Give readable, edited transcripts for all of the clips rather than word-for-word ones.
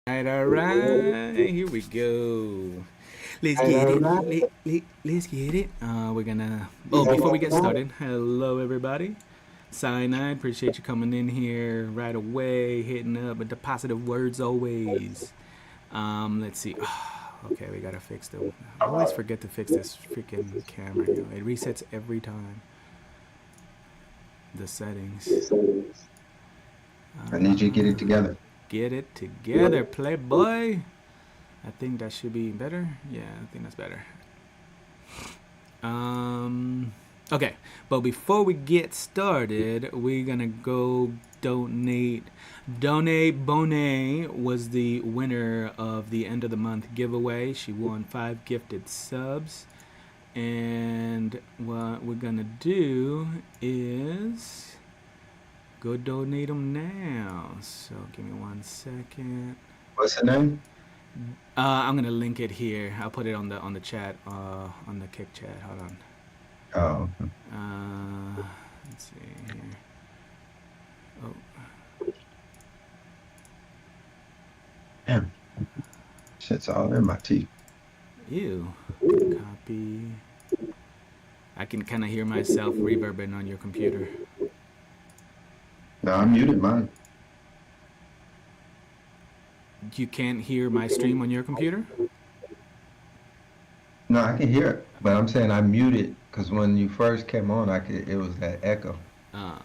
All right, here we go. Let's get it. Let's get it. We're gonna. Oh, before we get started, hello everybody. Cyanide, appreciate you coming in here right away, hitting up with the positive words always. Let's see. Okay, we gotta fix the. I always forget to fix this freaking camera. It resets every time. The settings. I need you to get it together. Get it together, playboy. I think that should be better. Yeah, I think that's better. Okay, but before we get started, we're gonna go donate. Donate Bonet was the winner of the end of the month giveaway. She won 5 gifted subs. And what we're gonna do is go donate them now. So give me 1 second. What's the name? I'm gonna link it here. I'll put it on the chat, on the kick chat. Hold on. Oh. Let's see here. Oh. Damn. Shit's all in my teeth. Ew. Copy. I can kind of hear myself reverbing on your computer. No, I muted mine. You can't hear my stream on your computer? No, I can hear it, but I'm saying I muted because when you first came on, it was that echo. I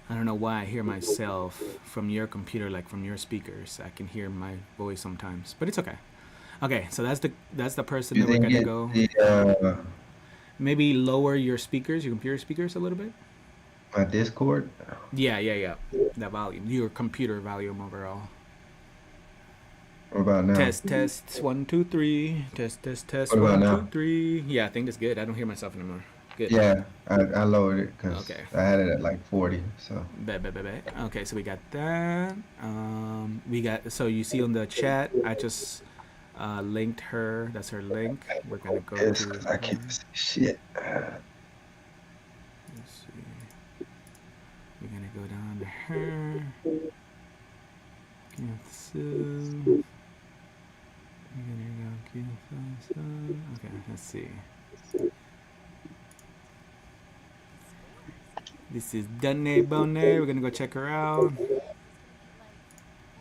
don't know why I hear myself from your computer, like from your speakers. I can hear my voice sometimes, but it's okay. Okay, so that's the person that we're gonna go. Maybe lower your speakers, your computer speakers, a little bit. My Discord. Yeah. That volume, your computer volume overall. What about now? Test 1 2 3. Test What about 1 now? 2 3. Yeah, I think that's good. I don't hear myself anymore. Good. Yeah, I lowered it because Okay. I had it at like 40. So. Bet. Okay, so we got that. We got. So you see on the chat, I just linked her. That's her link. We're gonna go to. I can't see shit. Let's see. We're gonna go down to her. Okay, let's see. This is Dunne Bonnet. We're gonna go check her out.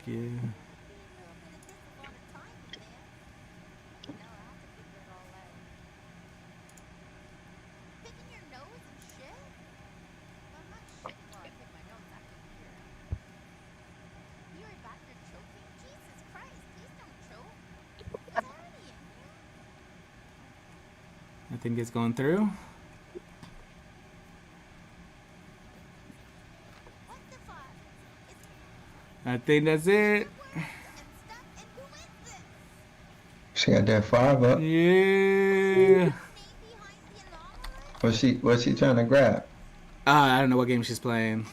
Yeah. I think it's going through. I think that's it. She got that 5 up. Yeah. What's she trying to grab? I don't know what game she's playing.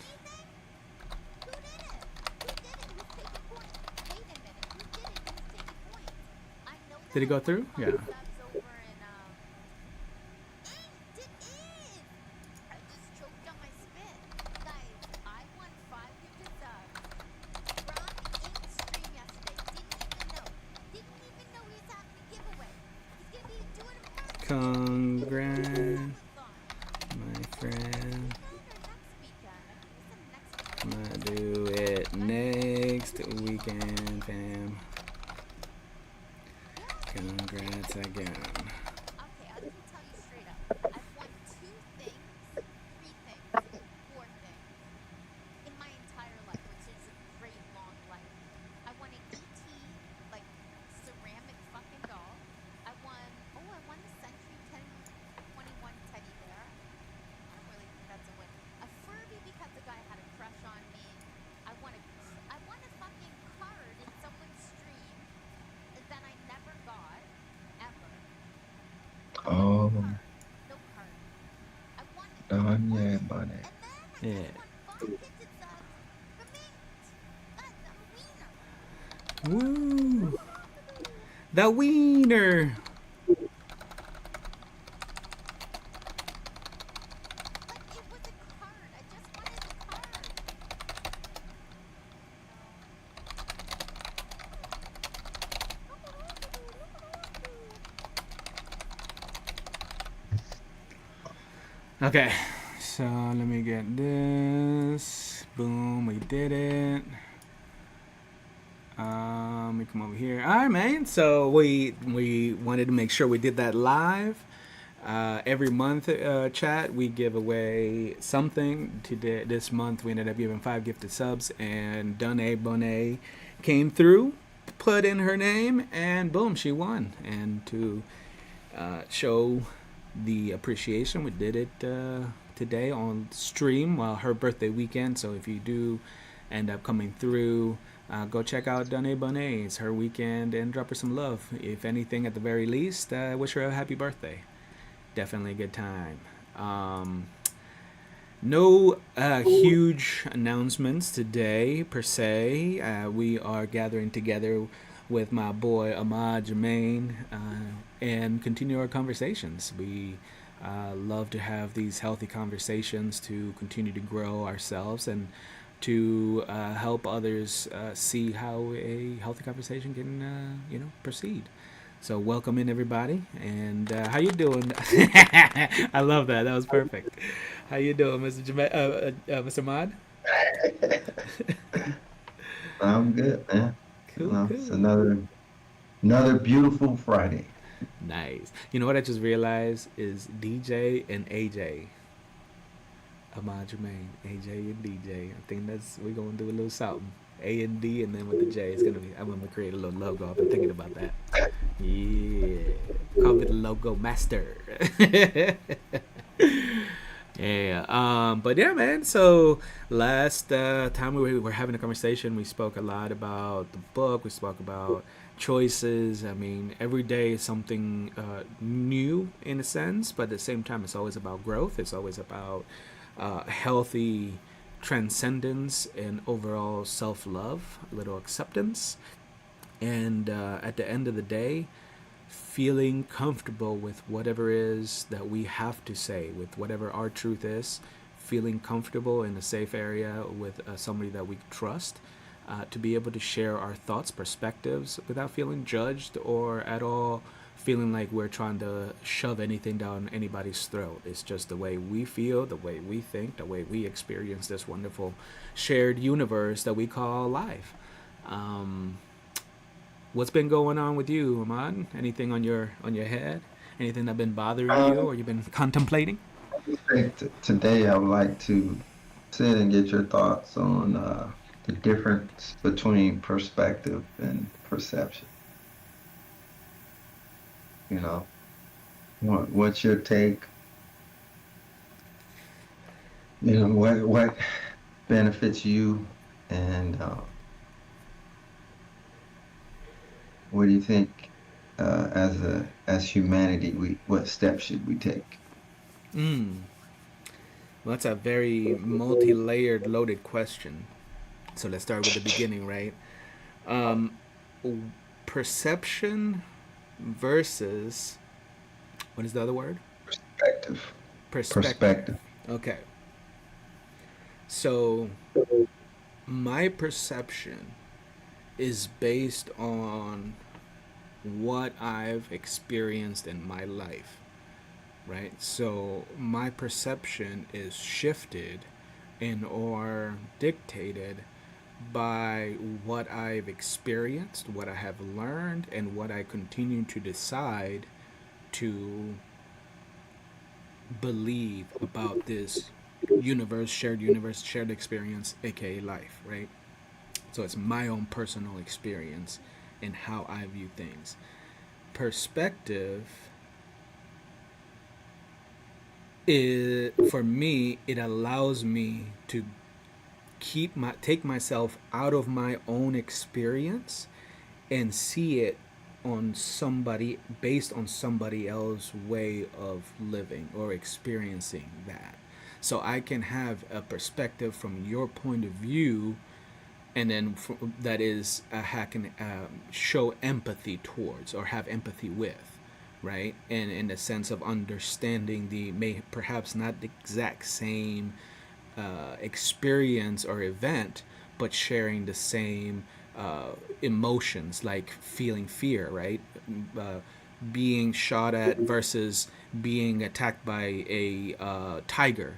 Did it go through? Yeah. Congrats, my friend. I'm gonna do it next weekend, fam. Congrats again. Oh, darn yeah, buddy. Yeah. Woo! The wiener. Okay, so let me get this. Boom, we did it. Let me come over here. All right, man. So we wanted to make sure we did that live. Every month, chat, we give away something. Today, this month, we ended up giving 5 gifted subs, and Dunne Bonnet came through, put in her name, and boom, she won. And to show the appreciation, we did it today on stream while her birthday weekend. So if you do end up coming through, go check out Dunne Bonnet. It's her weekend and drop her some love. If anything, at the very least, wish her a happy birthday. Definitely a good time. No huge announcements today, per se. We are gathering together with my boy Ahmad Jermaine and continue our conversations. We love to have these healthy conversations to continue to grow ourselves and to help others see how a healthy conversation can, proceed. So welcome in everybody, and how you doing? I love that. That was perfect. How you doing, Mr. Ahmad? I'm good, man. Cool, It's cool. another beautiful Friday. Nice. You know what I just realized is DJ and AJ. Ahmad Jermaine, AJ and DJ. I think we're gonna do a little something. A and D, and then with the J, I'm gonna create a little logo. I've been thinking about that. Yeah, call me the logo master. Yeah. But yeah, man. So last time we were having a conversation, we spoke a lot about the book. We spoke about choices. I mean, every day is something new in a sense, but at the same time, it's always about growth. It's always about healthy transcendence and overall self love, a little acceptance. And at the end of the day, feeling comfortable with whatever is that we have to say, with whatever our truth is, feeling comfortable in a safe area with somebody that we trust, to be able to share our thoughts, perspectives without feeling judged or at all feeling like we're trying to shove anything down anybody's throat. It's just the way we feel, the way we think, the way we experience this wonderful shared universe that we call life. Um, what's been going on with you, Ahmad? Anything on your head? Anything that been bothering you, Um, or you've been contemplating? I think today I would like to sit and get your thoughts on the difference between perspective and perception. You know, what's your take? You know, what benefits you, and what do you think as humanity, we what steps should we take? Mm. Well, that's a very multi-layered, loaded question. So let's start with the beginning, right? Um, Perception versus what is the other word? Perspective. Perspective. Perspective. Okay. So my perception is based on what I've experienced in my life, right? So my perception is shifted and or dictated by what I've experienced, what I have learned, and what I continue to decide to believe about this universe, shared experience, aka life, right? So it's my own personal experience and how I view things. Perspective is, for me, it allows me to take myself out of my own experience and see it on somebody, based on somebody else's way of living or experiencing that. So I can have a perspective from your point of view, and then that is I can show empathy towards or have empathy with, right? And in the sense of understanding the may perhaps not the exact same experience or event, but sharing the same emotions, like feeling fear, right? Uh, Being shot at versus being attacked by a tiger.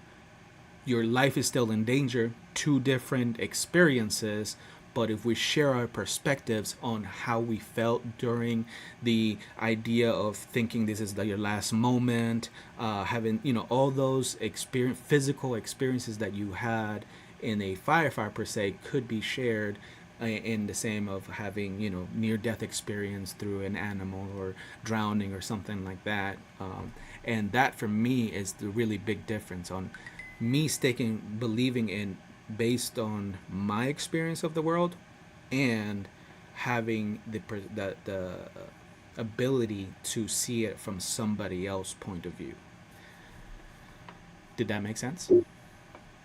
Your life is still in danger. Two different experiences, but if we share our perspectives on how we felt during the idea of thinking this is your last moment, having all those physical experiences that you had in a firefight per se could be shared in the same of having near death experience through an animal or drowning or something like that, and that for me is the really big difference on me sticking believing in based on my experience of the world and having the ability to see it from somebody else's point of view. Did that make sense?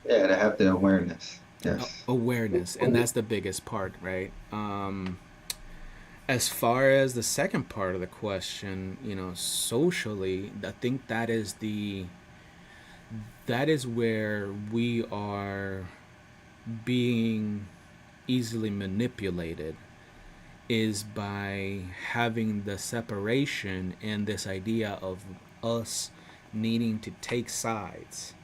Yeah, to have the awareness. Yes. Awareness, and that's the biggest part, right? As far as the second part of the question, socially, I think that is where we are being easily manipulated, is by having the separation and this idea of us needing to take sides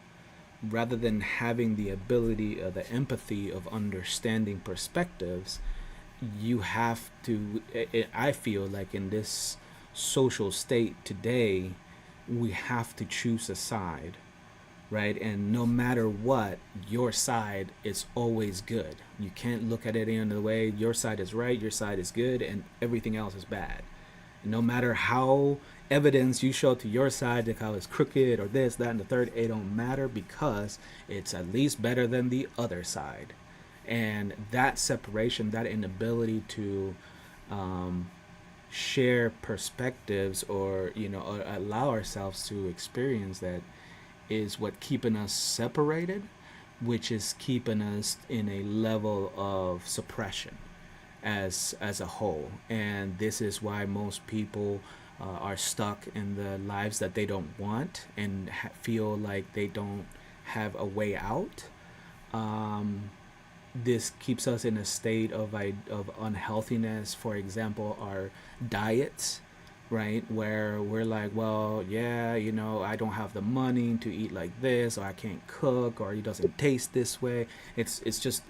rather than having the ability or the empathy of understanding perspectives. You have to, I feel like in this social state today, we have to choose a side, right? And no matter what, your side is always good. You can't look at it any other way. Your side is right, your side is good, and everything else is bad. And no matter how evidence you show to your side, like how it's crooked or this, that, and the third, it don't matter because it's at least better than the other side. And that separation, that inability to um, share perspectives or or allow ourselves to experience that is what keeping us separated, which is keeping us in a level of suppression as a whole. And this is why most people are stuck in the lives that they don't want and feel like they don't have a way out. Um, this keeps us in a state of unhealthiness. For example, our diets. right? Where we're like, well, yeah, I don't have the money to eat like this, or I can't cook, or it doesn't taste this way. It's just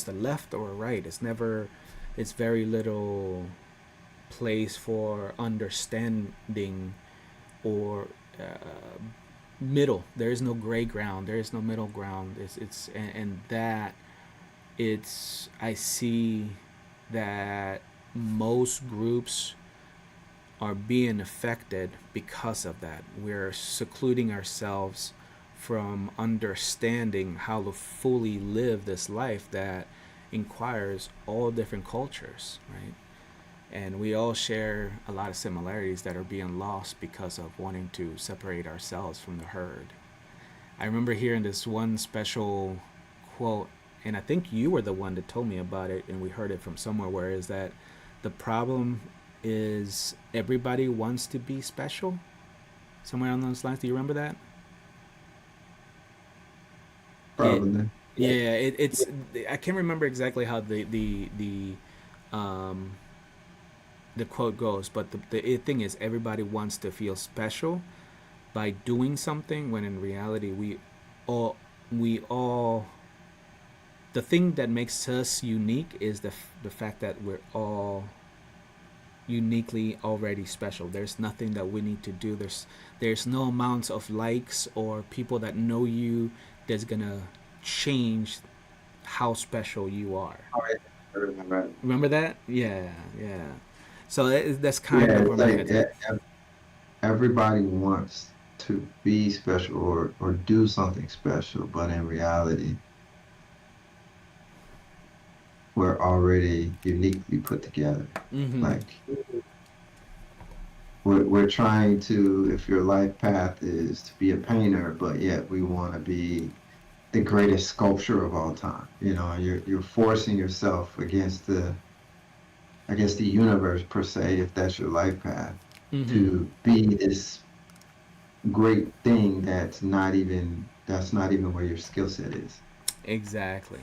a left or a right. It's very little place for understanding or middle. There is no gray ground. There is no middle ground. And that it's I see that most groups are being affected because of that. We're secluding ourselves from understanding how to fully live this life that inquires all different cultures, right? And we all share a lot of similarities that are being lost because of wanting to separate ourselves from the herd. I remember hearing this one special quote, and I think you were the one that told me about it, and we heard it from somewhere, where is that the problem is everybody wants to be special? Somewhere on those lines. Do you remember that? It, Probably. yeah, it's. I can't remember exactly how the quote goes, but the thing is, everybody wants to feel special by doing something, when in reality all we all the thing that makes us unique is the fact that we're all uniquely already special. There's nothing that we need to do. There's no amounts of likes or people that know you that's gonna change how special you are. Oh, yeah. Right. Remember that? Yeah, yeah. So that's kind Yeah, of where it's my like head's at. everybody wants to be special or do something special, but in reality, we're already uniquely put together. Mm-hmm. Like we're trying to, if your life path is to be a painter, but yet we want to be the greatest sculpture of all time. You know, you're forcing yourself against the, I guess, the universe per se, if that's your life path, Mm-hmm. to be this great thing that's not even where your skill set is. Exactly.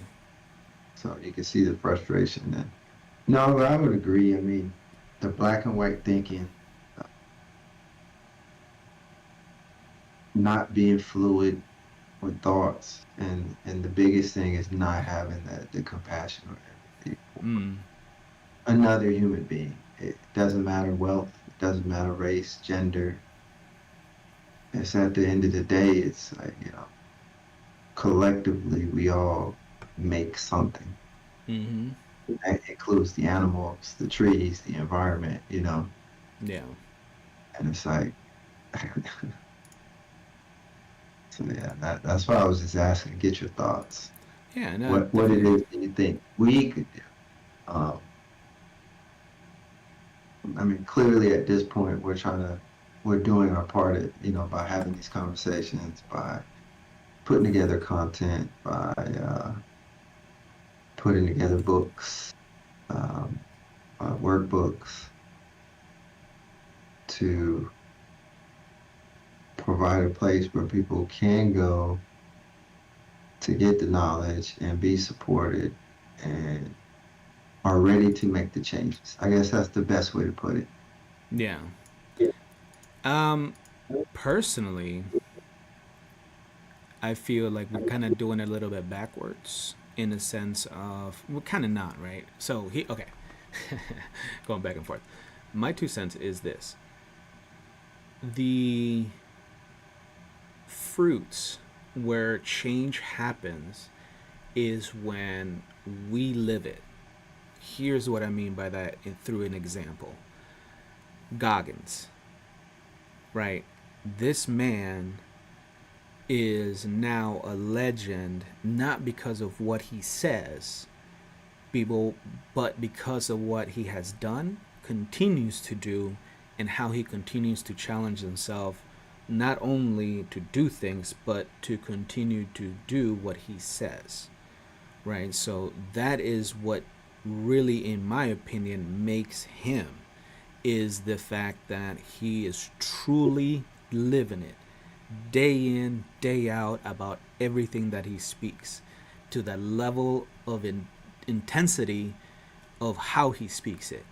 So you can see the frustration then. No, but I would agree. I mean, the black and white thinking, uh, not being fluid with thoughts, and the biggest thing is not having the compassion or empathy for Mm. another human being. It doesn't matter wealth, it doesn't matter race, gender. It's at the end of the day, it's like, collectively we all make something. Mm-hmm. That includes the animals, the trees, the environment, Yeah. and it's like, so yeah, that's why I was just asking, get your thoughts. Yeah. No. What it Definitely. is that you think we could do. Um, I mean, clearly at this point, we're doing our part, by having these conversations, by putting together content, by putting together books, um, workbooks to provide a place where people can go to get the knowledge and be supported and are ready to make the changes. I guess that's the best way to put it. Yeah. Personally, I feel like we're kind of doing it a little bit backwards, in the sense of we're kind of not, right? So okay, going back and forth. My 2 cents is this: the fruits where change happens is when we live it. Here's what I mean by that through an example. Goggins, right? This man is now a legend, not because of what he says, people, but because of what he has done, continues to do, and how he continues to challenge himself, not only to do things, but to continue to do what he says, right? So that is what really, in my opinion, makes him, is the fact that he is truly living it day in, day out, about everything that he speaks, to the level of intensity of how he speaks it.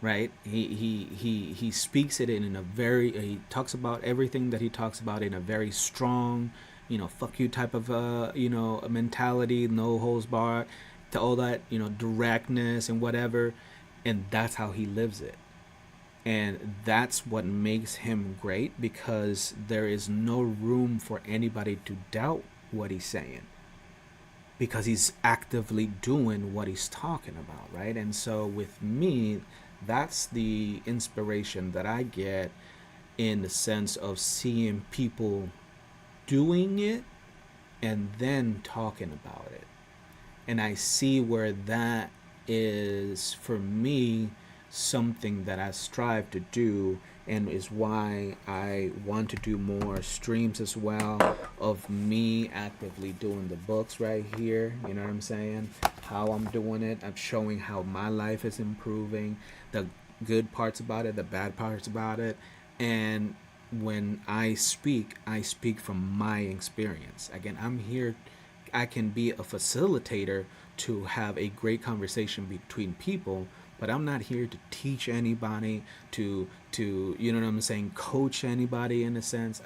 right? He speaks it in a very, he talks about everything that he talks about in a very strong, fuck you type of a mentality, no holds barred, to all that, directness and whatever, and that's how he lives it. And that's what makes him great, because there is no room for anybody to doubt what he's saying, because he's actively doing what he's talking about, right? And so with me, that's the inspiration that I get, in the sense of seeing people doing it and then talking about it. And I see where that is, for me, something that I strive to do, and is why I want to do more streams as well, of me actively doing the books right here. You know what I'm saying? How I'm doing it. I'm showing how my life is improving, the good parts about it, the bad parts about it. And when I speak from my experience. Again, I'm here, I can be a facilitator to have a great conversation between people, but I'm not here to teach anybody, to you know what I'm saying, coach anybody in a sense.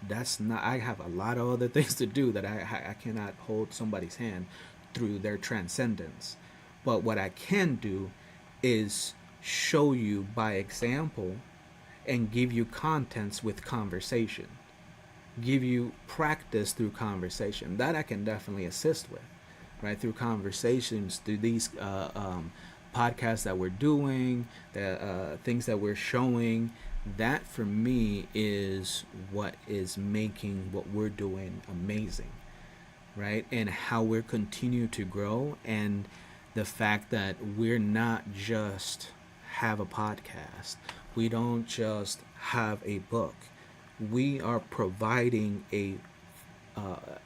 That's not. I have a lot of other things to do, that I cannot hold somebody's hand through their transcendence. But what I can do is show you by example, and give you contents with conversation, give you practice through conversation. That I can definitely assist with, right? Through conversations, through these podcasts that we're doing, the things that we're showing. That for me is what is making what we're doing amazing, right? And how we're continue to grow, and the fact that we're not just have a podcast, we don't just have a book, we are providing a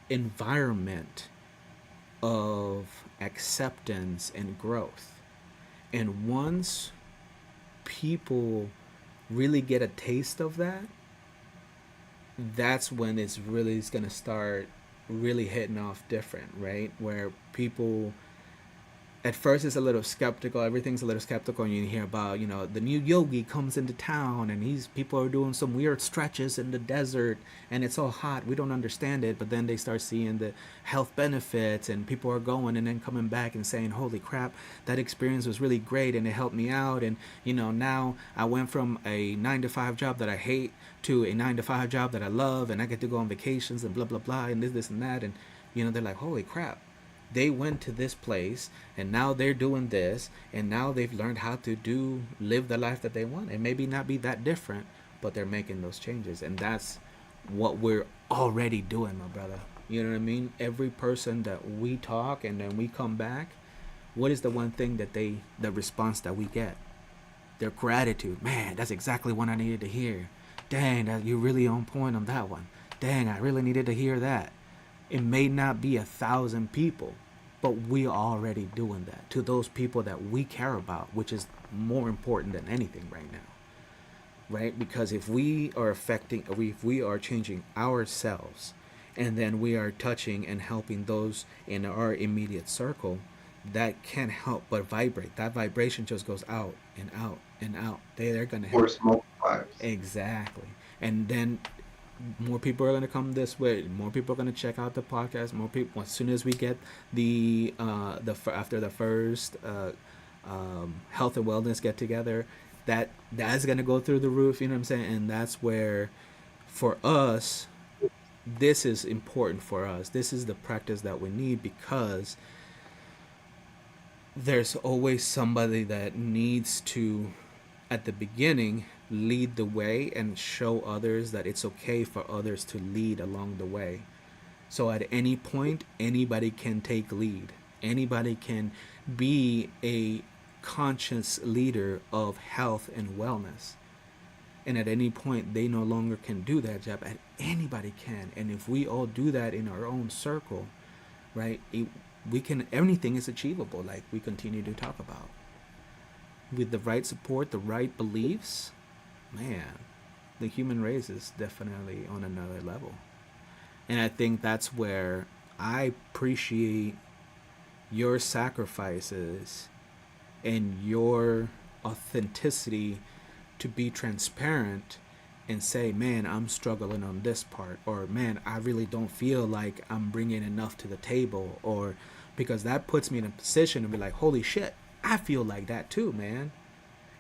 environment of acceptance and growth. And once people really get a taste of that, that's when it's going to start really hitting off different, right? Where people at first it's a little skeptical. Everything's a little skeptical, and you hear about, the new yogi comes into town, and he's people are doing some weird stretches in the desert, and it's all hot. We don't understand it, but then they start seeing the health benefits, and people are going and then coming back and saying, "Holy crap, that experience was really great, and it helped me out." And now I went from a 9 to 5 job that I hate to a 9 to 5 job that I love, and I get to go on vacations and blah blah blah and this and that, and they're like, "Holy crap." They went to this place, and now they're doing this, and now they've learned how to live the life that they want, and maybe not be that different, but they're making those changes. And that's what we're already doing, my brother. You know what I mean? Every person that we talk and then we come back, what is the one thing that the response that we get? Their gratitude. "Man, that's exactly what I needed to hear. Dang, you're really on point on that one. Dang, I really needed to hear that." It may not be 1,000 people, but we are already doing that to those people that we care about, which is more important than anything right now, right? Because if we are affecting, or if we are changing ourselves, and then we are touching and helping those in our immediate circle, that can't help but vibrate. That vibration just goes out and out and out. They're gonna help. Force multipliers. Exactly. And then more people are going to come this way. More people are going to check out the podcast. More people, as soon as we get after the first health and wellness get together, that's going to go through the roof. You know what I'm saying? And that's where, for us, this is important for us. This is the practice that we need, because there's always somebody that needs to, at the beginning, lead the way and show others that it's okay for others to lead along the way. So at any point, anybody can take lead. Anybody can be a conscious leader of health and wellness. And at any point, they no longer can do that job. And anybody can. And if we all do that in our own circle, right, we can, anything is achievable, like we continue to talk about. With the right support, the right beliefs, man, the human race is definitely on another level. And I think that's where I appreciate your sacrifices and your authenticity to be transparent and say, man, I'm struggling on this part, or man, I really don't feel like I'm bringing enough to the table, or because that puts me in a position to be like, holy shit, I feel like that too, man.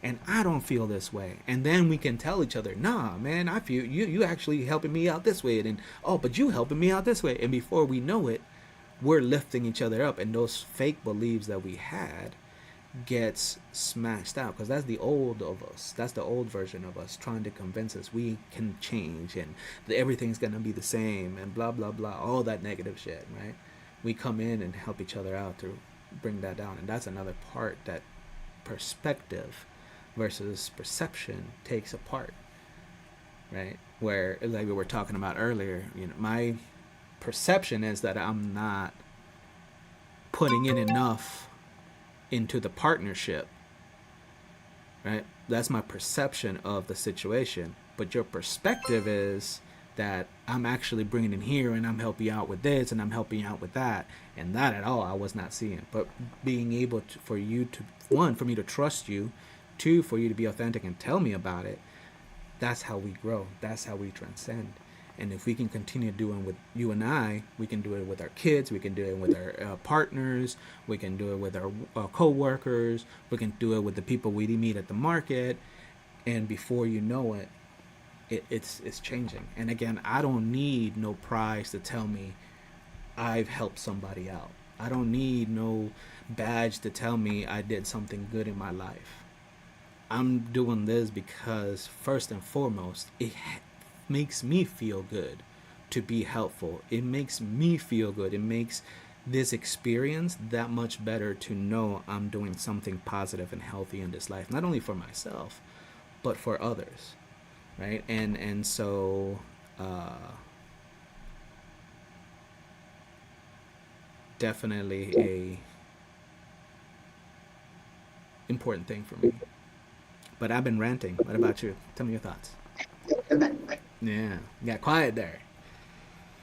And I don't feel this way. And then we can tell each other, nah, man, I feel you actually helping me out this way. And oh, but you helping me out this way. And before we know it, we're lifting each other up. And those fake beliefs that we had gets smashed out, because that's the old of us, that's the old version of us trying to convince us we can change and everything's gonna be the same and blah blah blah, all that negative shit, right? We come in and help each other out to bring that down. And that's another part that perspective versus perception takes apart, right? Where, like we were talking about earlier, my perception is that I'm not putting in enough into the partnership, right? That's my perception of the situation. But your perspective is that I'm actually bringing in here and I'm helping you out with this and I'm helping you out with that. And that at all I was not seeing. But being able to, for you to, one, for me to trust you, two, for you to be authentic and tell me about it, that's how we grow. That's how we transcend. And if we can continue doing with you and I, we can do it with our kids, we can do it with our partners, we can do it with our co-workers, we can do it with the people we meet at the market. And before you know it, it's changing. And again, I don't need no prize to tell me I've helped somebody out. I don't need no badge to tell me I did something good in my life. I'm doing this because, first and foremost, it makes me feel good to be helpful. It makes me feel good. It makes this experience that much better to know I'm doing something positive and healthy in this life, not only for myself, but for others, right? And so definitely a important thing for me. But I've been ranting. What about you? Tell me your thoughts. Yeah, got quiet there.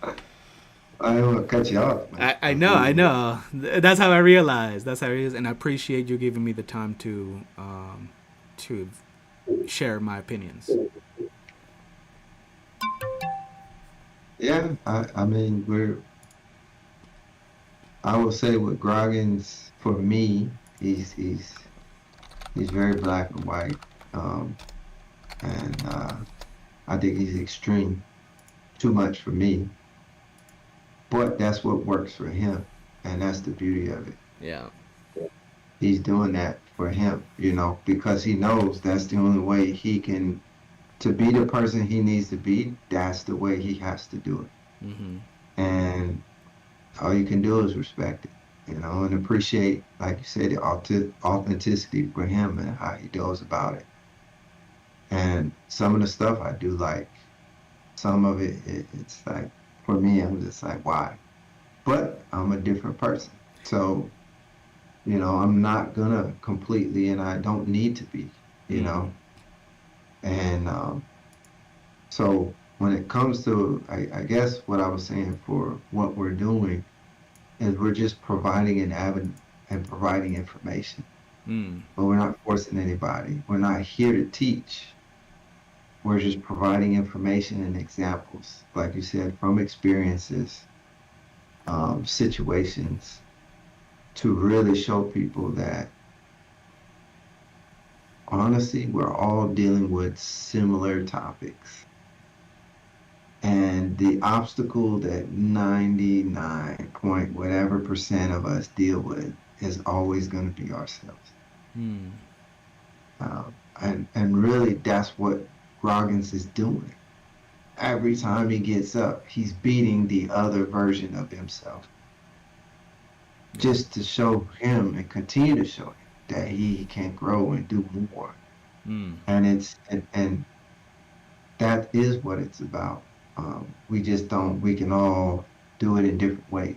I don't want to cut you off, man. I know, I know. That's how I realized. That's how it is, and I appreciate you giving me the time to share my opinions. Yeah, I mean, I will say with Groggins, for me, he's very black and white. Um, and I think he's extreme, too much for me. But that's what works for him, and that's the beauty of it. Yeah. He's doing that for him, because he knows that's the only way he can, to be the person he needs to be. That's the way he has to do it, Mm-hmm. and all you can do is respect it, and appreciate, like you said, the authenticity for him and how he goes about it. And some of the stuff I do like, some of it's like, for me, I'm just like, why? But I'm a different person. So, I'm not gonna completely, and I don't need to be, you Mm-hmm. know. And so when it comes to, I guess what I was saying for what we're doing is we're just providing an avenue and providing information, Mm. but we're not forcing anybody. We're not here to teach. We're just providing information and examples, like you said, from experiences, situations, to really show people that honestly, we're all dealing with similar topics. And the obstacle that 99 point whatever percent of us deal with is always going to be ourselves. Mm. And really, that's what Groggins is doing. Every time he gets up, he's beating the other version of himself, Yeah. just to show him and continue to show him that he can grow and do more. Mm. And that is what it's about. We just don't. We can all do it in different ways.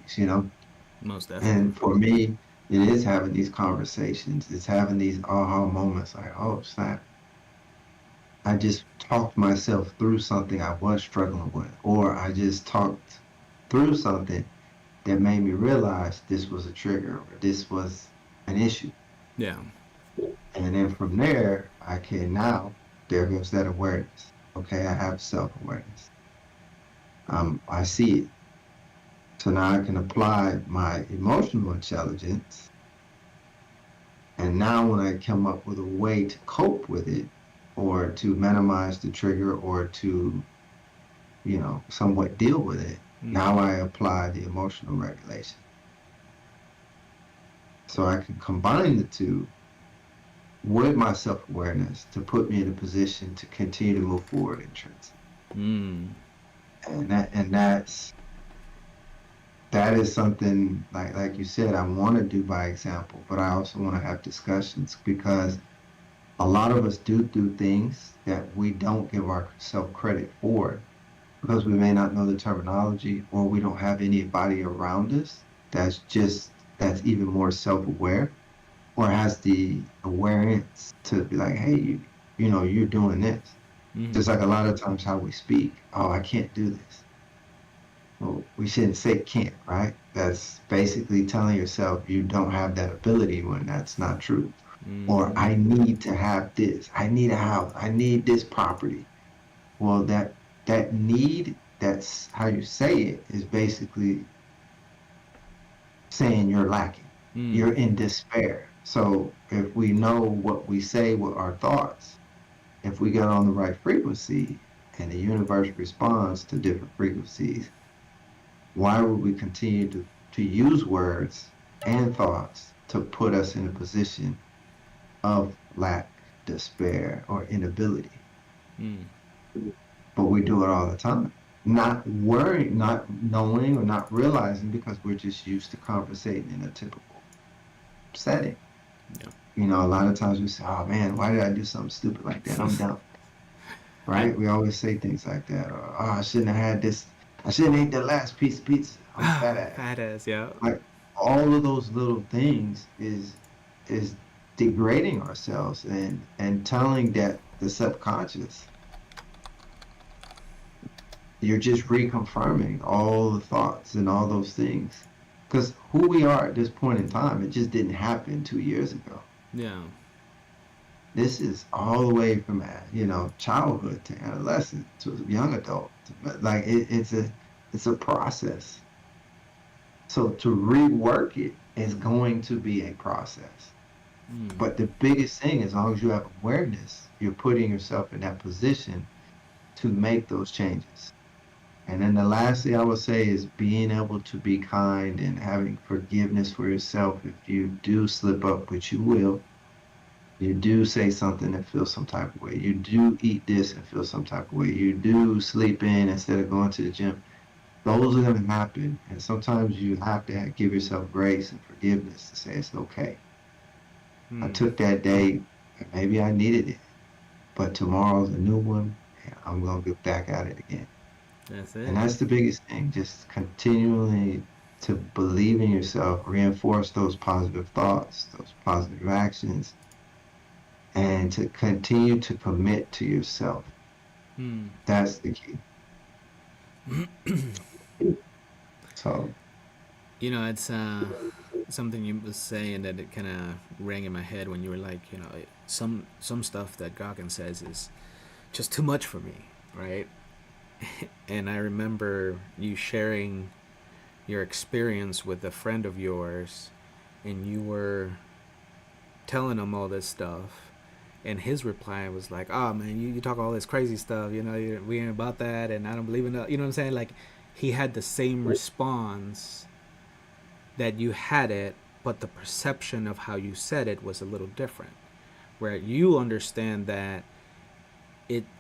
Most definitely. And for me, it is having these conversations. It's having these aha moments. Like, oh snap! I just talked myself through something I was struggling with, or I just talked through something that made me realize this was a trigger or this was an issue. Yeah. And then from there, I can now, there goes that awareness. Okay, I have self-awareness. I see it. So now I can apply my emotional intelligence. And now when I come up with a way to cope with it or to minimize the trigger or to, somewhat deal with it, now I apply the emotional regulation. So I can combine the two with my self-awareness to put me in a position to continue to move forward in transit. Mm. And that is something like you said, I want to do by example, but I also want to have discussions because a lot of us do things that we don't give ourselves credit for because we may not know the terminology or we don't have anybody around us that's even more self-aware or has the awareness to be like, hey, you're doing this. Mm-hmm. Just like a lot of times how we speak, oh, I can't do this. Well, we shouldn't say can't, right? That's basically telling yourself you don't have that ability when that's not true. Or Mm-hmm. I need to have this. I need a house. I need this property. Well, that need, that's how you say it, is basically saying you're lacking. Mm. You're in despair. So if we know what we say with our thoughts, if we get on the right frequency and the universe responds to different frequencies, why would we continue to use words and thoughts to put us in a position of lack, despair, or inability? Mm. But we do it all the time. Not worrying, not knowing, or not realizing because we're just used to conversating in a typical setting. Yeah. A lot of times we say, oh man, why did I do something stupid like that? I'm dumb. I Right? We always say things like that. Or, oh, I shouldn't have had this. I shouldn't have ate that last piece of pizza. I'm a fat ass. fat ass. Yeah. Like all of those little things is degrading ourselves and telling that the subconscious, you're just reconfirming all the thoughts and all those things. Because who we are at this point in time, it just didn't happen 2 years ago. Yeah. This is all the way from childhood to adolescent to young adult. Like it's a process. So to rework it is going to be a process. Mm. But the biggest thing, as long as you have awareness, you're putting yourself in that position to make those changes. And then the last thing I would say is being able to be kind and having forgiveness for yourself if you do slip up, which you will. You do say something and feel some type of way. You do eat this and feel some type of way. You do sleep in instead of going to the gym. Those are going to happen. And sometimes you have to give yourself grace and forgiveness to say it's okay. I Mm. took that day and maybe I needed it, but tomorrow's a new one and I'm going to get back at it again. That's And it. that's the biggest thing, just continually to believe in yourself, reinforce those positive thoughts, those positive actions, and to continue to commit to yourself. Mm. That's the key. So, It's something you was saying that it kind of rang in my head when you were like, some stuff that Goggin says is just too much for me, right? And I remember you sharing your experience with a friend of yours, and you were telling him all this stuff, and his reply was like, "Oh man, you talk all this crazy stuff. We ain't about that, and I don't believe in that." You know what I'm saying? Like, he had the same response that you had it, but the perception of how you said it was a little different. Where you understand that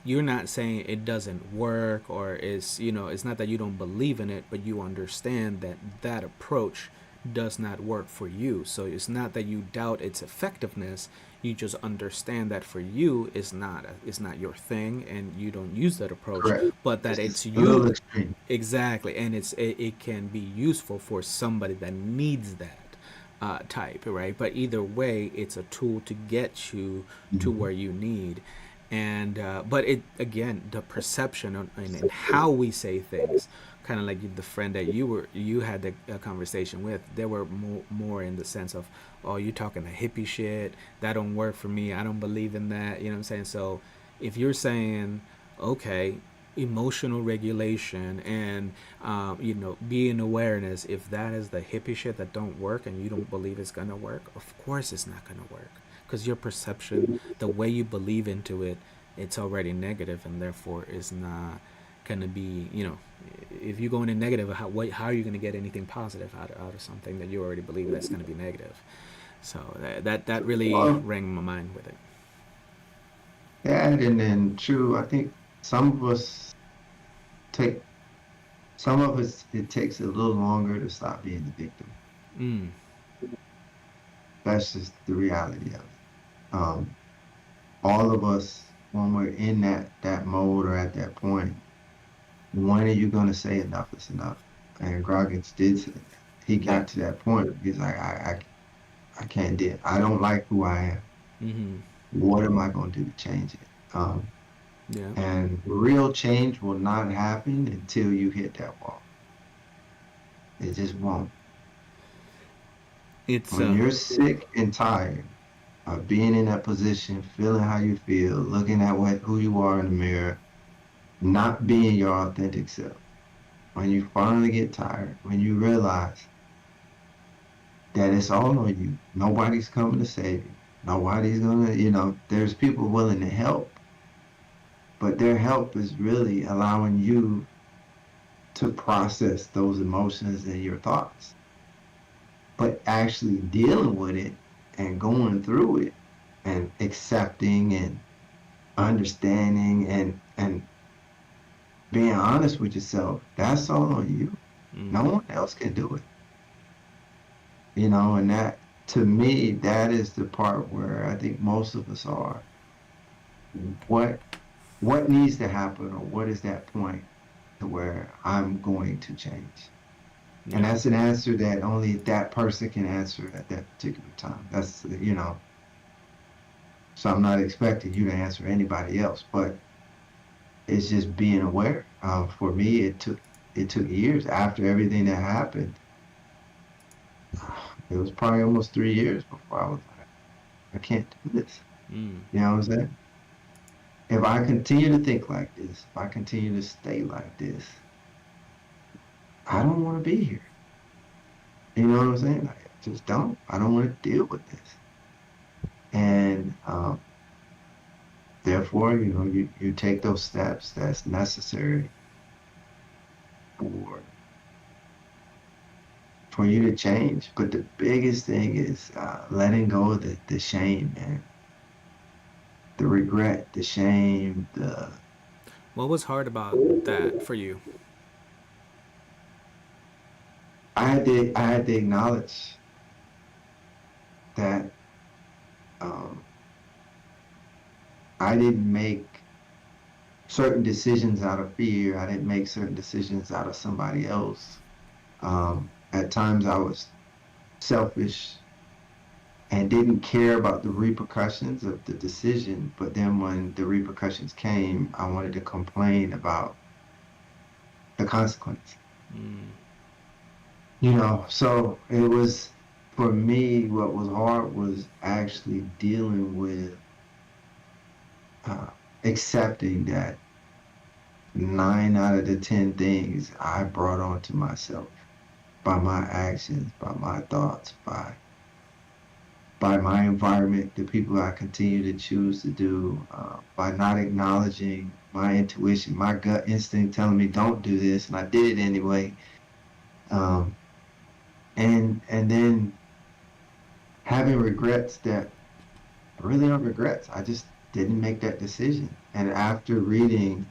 you're not saying it doesn't work, or it's not that you don't believe in it, but you understand that that approach does not work for you. So it's not that you doubt its effectiveness, you just understand that for you it's not your thing, and you don't use that approach, correct. but that This it's is a little you. extreme. Exactly, and it can be useful for somebody that needs that type, right? But either way, it's a tool to get you to Mhm. where you need. And but it again, the perception and how we say things kind of like the friend that you had the conversation with, they were more in the sense of, oh, you talking the hippie shit, that don't work for me, I don't believe in that, you know what I'm saying? So if you're saying, okay, emotional regulation and being awareness, if that is the hippie shit that don't work and you don't believe it's gonna work, of course it's not gonna work, because your perception, the way you believe into it, it's already negative, and therefore is not gonna be, if you go into negative, how are you gonna get anything positive out of something that you already believe that's gonna be negative? So that really Well, rang my mind with it. that and then true. I think some of us take some of us. It takes a little longer to stop being the victim. Mm. That's just the reality of it. All of us, when we're in that mode or at that point, when are you going to say enough is enough? And Groggins did say that. He Yeah. got to that point. He's like, I can't do it. I don't like who I am. Mm-hmm. What am I going to do to change it? Yeah. And real change will not happen until you hit that wall. It just won't. It's When you're sick and tired of being in that position, feeling how you feel, looking at who you are in the mirror, not being your authentic self, when you finally get tired, when you realize that it's all on you, nobody's coming to save you, nobody's gonna, there's people willing to help, but their help is really allowing you to process those emotions and your thoughts. But actually dealing with it and going through it and accepting and understanding and being honest with yourself, that's all on you. mm, No one else can do it. And that, to me, that is the part where I think most of us are. What what needs to happen, or what is that point to where I'm going to change? And yeah. that's an answer that only that person can answer at that particular time. So I'm not expecting you to answer anybody else, but it's just being aware. For me, it took years after everything that happened. It was probably almost 3 years before I was like, I can't do this. Mm, You know what I'm saying? If I continue to think like this, if I continue to stay like this, I don't want to be here. You know what I'm saying? I just don't. I don't want to deal with this. And therefore, you take those steps that's necessary for for you to change. But the biggest thing is letting go of the shame, man, the regret, the shame, the what was hard about that for you? I had to acknowledge that um, I didn't make certain decisions out of fear. I didn't make certain decisions out of somebody else. At times I was selfish and didn't care about the repercussions of the decision. But then when the repercussions came, I wanted to complain about the consequence. Mm, So it was, for me, what was hard was actually dealing with uh, accepting that 9 out of the 10 things I brought onto myself by my actions, by my thoughts, by my environment, the people I continue to choose to do, by not acknowledging my intuition, my gut instinct telling me don't do this, and I did it anyway. Um, and then having regrets that really aren't regrets. I just didn't make that decision. And after reading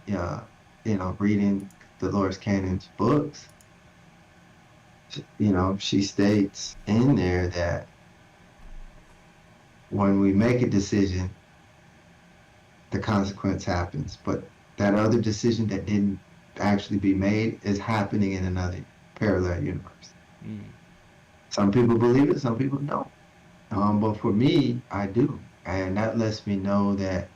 Dolores Cannon's books, she states in there that when we make a decision, the consequence happens. But that other decision that didn't actually be made is happening in another parallel universe. mm, Some people believe it, some people don't. But for me, I do. And that lets me know that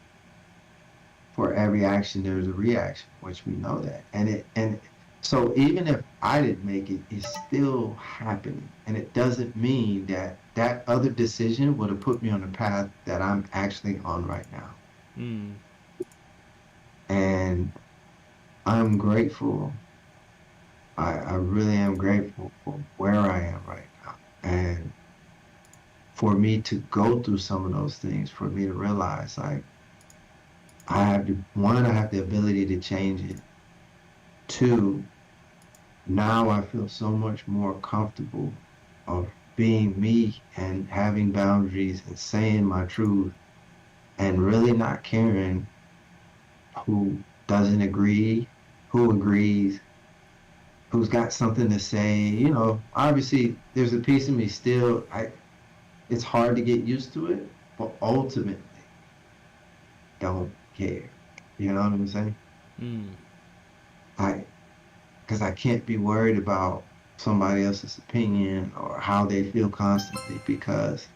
for every action, there's a reaction, which we know that. And So even if I didn't make it, it's still happening. And it doesn't mean that that other decision would have put me on the path that I'm actually on right now. Mm. And I'm grateful. I really am grateful for where I am right now. And for me to go through some of those things, for me to realize like I have the one, I have the ability to change it. Two, now I feel so much more comfortable of being me and having boundaries and saying my truth and really not caring who doesn't agree, who agrees, who's got something to say. You know, obviously there's a piece of me still, it's hard to get used to it, but ultimately don't care. You know what I'm saying? Mm. I because I can't be worried about somebody else's opinion or how they feel constantly because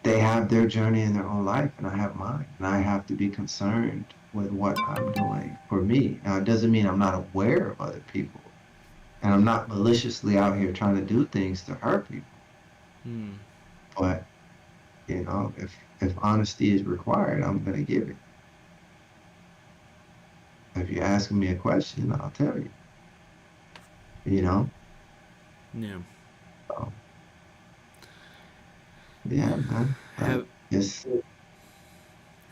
they have their journey in their own life and I have mine. And I have to be concerned with what I'm doing for me. Now, it doesn't mean I'm not aware of other people and I'm not maliciously out here trying to do things to hurt people. Mm. But, you know, if honesty is required, I'm going to give it. If you're asking me a question, I'll tell you, you know? Yeah. So, yeah, man. Have It's,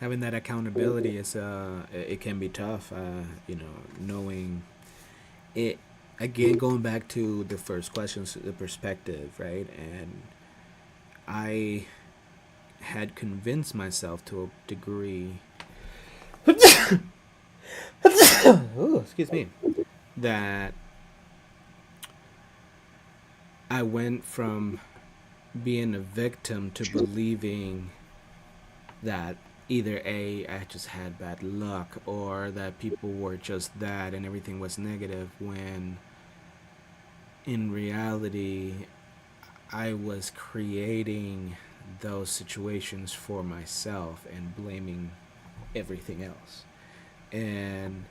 having that accountability is it can be tough. Knowing it again, going back to the first questions, the perspective, right? And I had convinced myself to a degree. Oh, excuse me. That I went from being a victim to believing that either A, I just had bad luck, or that people were just that and everything was negative, when in reality, I was creating those situations for myself and blaming everything else. And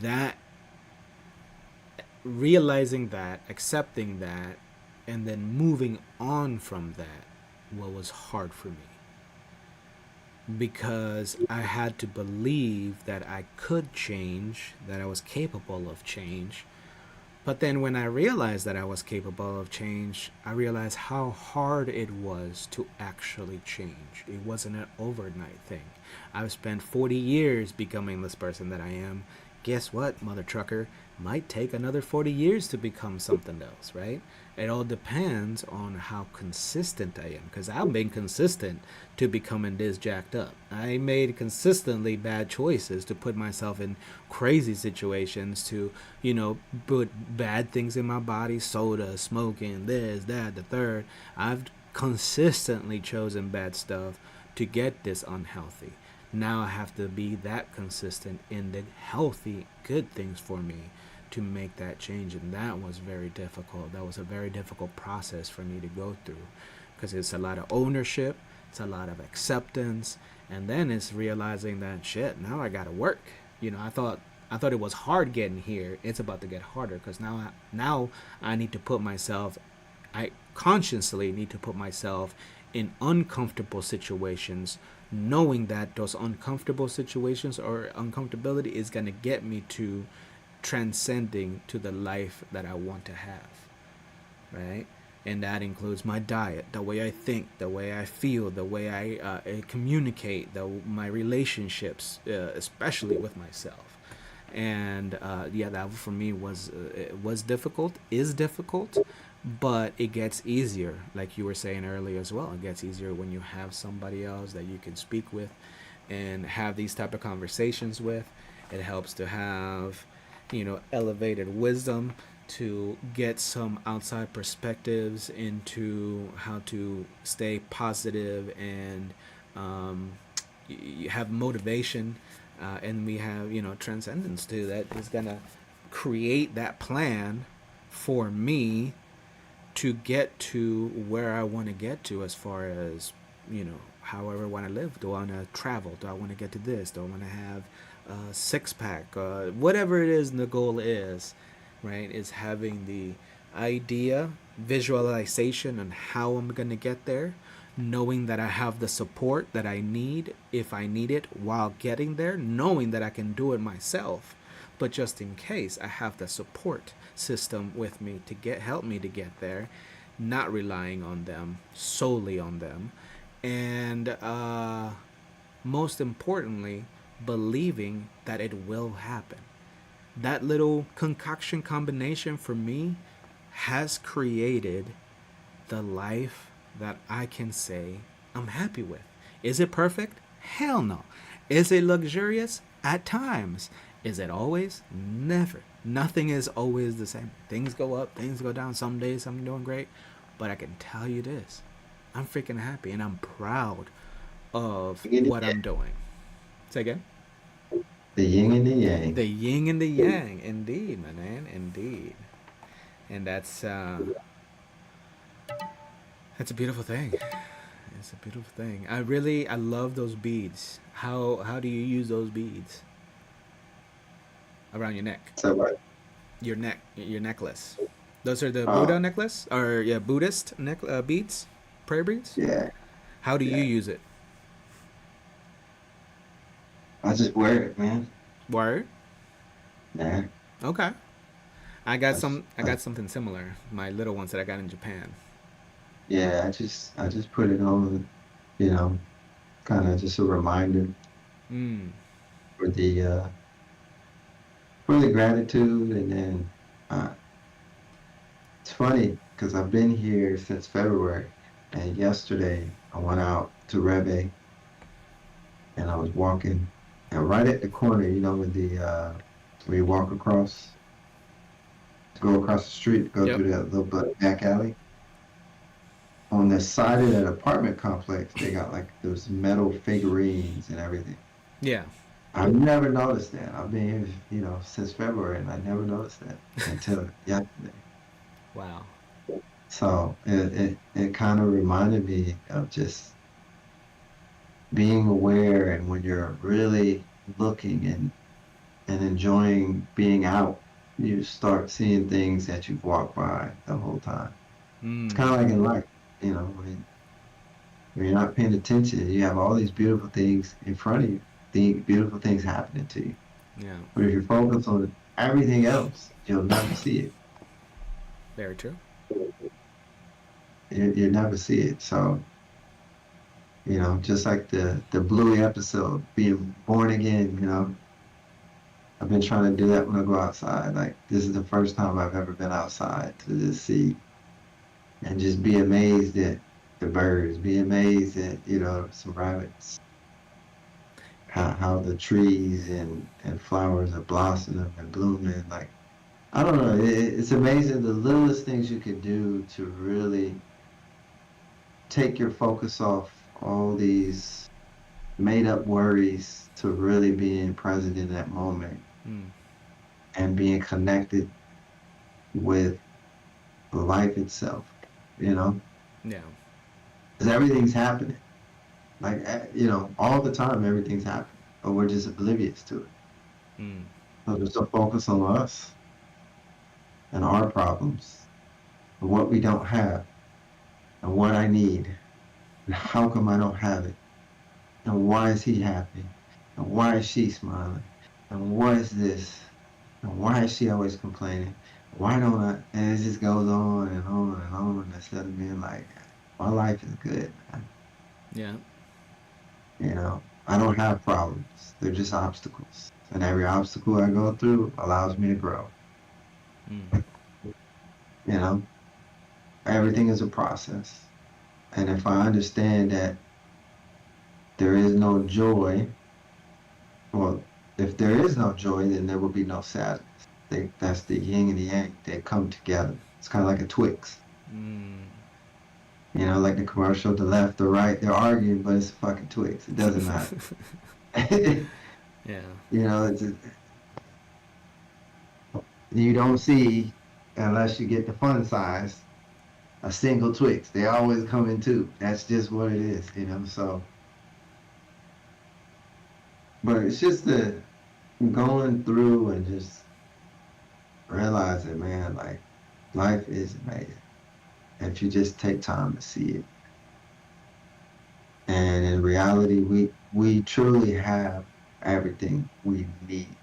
that realizing that, accepting that, and then moving on from that, what was hard for me, because I had to believe that I could change, that I was capable of change. But then when I realized that I was capable of change, I realized how hard it was to actually change. It wasn't an overnight thing. I've spent 40 years becoming this person that I am. Guess what, mother trucker? Might take another 40 years to become something else, right? It all depends on how consistent I am, because I've been consistent to becoming this jacked up. I made consistently bad choices to put myself in crazy situations, to, put bad things in my body, soda, smoking, this, that, the third. I've consistently chosen bad stuff to get this unhealthy. Now I have to be that consistent in the healthy, good things for me to make that change. And that was very difficult. That was a very difficult process for me to go through, because it's a lot of ownership, it's a lot of acceptance, and then it's realizing that shit, now I gotta work. I thought it was hard getting here. It's about to get harder, because now I need to put myself, I consciously need to put myself in uncomfortable situations, knowing that those uncomfortable situations or uncomfortability is going to get me to transcending to the life that I want to have, right? And that includes my diet, the way I think, the way I feel, the way I communicate, my relationships, especially with myself. And yeah, that for me was difficult, is difficult, but it gets easier, like you were saying earlier as well. It gets easier when you have somebody else that you can speak with and have these type of conversations with. It helps to have, elevated wisdom, to get some outside perspectives into how to stay positive and um, you have motivation, and we have, transcendence too, that is gonna create that plan for me to get to where I want to get to, as far as, however I want to live. Do I want to travel? Do I want to get to this? Do I want to have six pack, whatever it is the goal is, right? Is having the idea, visualization on how I'm going to get there, knowing that I have the support that I need if I need it while getting there, knowing that I can do it myself. But just in case, I have the support system with me to get help me to get there, not relying on them solely on them, and most importantly, believing that it will happen. That little concoction combination for me has created the life that I can say I'm happy with. Is it perfect? Hell no. Is it luxurious? At times. Is it always? Never. Nothing is always the same. Things go up, things go down. Some days I'm doing great. But I can tell you this, I'm freaking happy and I'm proud of Yin and what yang. I'm doing. Say again? The yin and the yang. The yin and the yang. Indeed, my man. Indeed. And that's a beautiful thing. It's a beautiful thing. I love those beads. How do you use those beads around your neck? So what? Your necklace. Those are the Oh, Buddha necklace, or yeah, Buddhist beads, prayer beads. yeah, How do you yeah. use it? I just wear it, man. Word. Yeah. Okay. I got I, just- some. I I, got something similar. My little ones that I got in Japan. yeah, I just put it on, you know, kind of just a reminder Mm. for the gratitude, and then it's funny because I've been here since February, and yesterday I went out to Rebe and I was walking, and right at the corner, with the where you walk across to go across the street, go Yep. through that little back alley. On the side of that apartment complex, they got like those metal figurines and everything. Yeah. I've never noticed that. I've been here, since February, and I never noticed that until yesterday. Wow. So it kind of reminded me of just being aware, and when you're really looking and enjoying being out, you start seeing things that you've walked by the whole time. It's kind Mm. of like in life, when you're not paying attention, you have all these beautiful things in front of you, beautiful things happening to you. Yeah. But if you focus on everything else, you'll never see it. Very true. You never see it. So, just like the Bluey episode, being born again, I've been trying to do that when I go outside. Like this is the first time I've ever been outside to just see and just be amazed at the birds, be amazed at, some rabbits, how the trees and flowers are blossoming and blooming. Like, I don't know, it's amazing the littlest things you can do to really take your focus off all these made up worries to really being present in that moment Mm. and being connected with life itself, you know, Yeah. because everything's happening. Like, all the time, everything's happening, but we're just oblivious to it. Mm. So just to focus on us and our problems, and what we don't have, and what I need, and how come I don't have it, and why is he happy, and why is she smiling, and what is this, and why is she always complaining? Why don't I? And it just goes on and on and on instead of being like, my life is good, man. Yeah. I don't have problems. They're just obstacles. And every obstacle I go through allows me to grow. Mm. You know, everything is a process. And if I understand that there is no joy, well, if there is no joy, then there will be no sadness. That's the yin and the yang. They come together. It's kind of like a Twix. Mm. Like the commercial, the left, the right, they're arguing, but it's a fucking Twix. It doesn't matter. Yeah. It's you don't see, unless you get the fun size, a single Twix. They always come in two. That's just what it is. So, but it's just going through and just realizing, man, like life is amazing if you just take time to see it. And in reality, we truly have everything we need.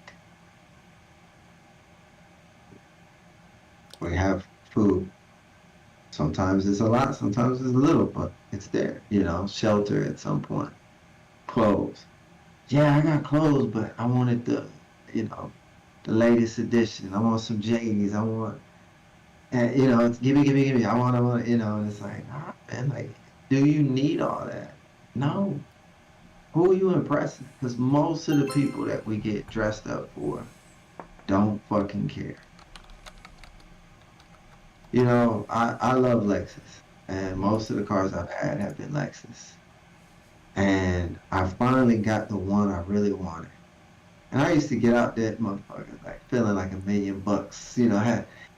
We have food. Sometimes it's a lot, sometimes it's a little, but it's there, shelter at some point. Clothes. Yeah, I got clothes, but I wanted you know, the latest edition. I want some J's. I want, and it's give me. I want, and it's like, man, like, do you need all that? No. Who are you impressing? Because most of the people that we get dressed up for don't fucking care. I love Lexus, and most of the cars I've had have been Lexus. And I finally got the one I really wanted. And I used to get out that motherfucker like feeling like $1 million.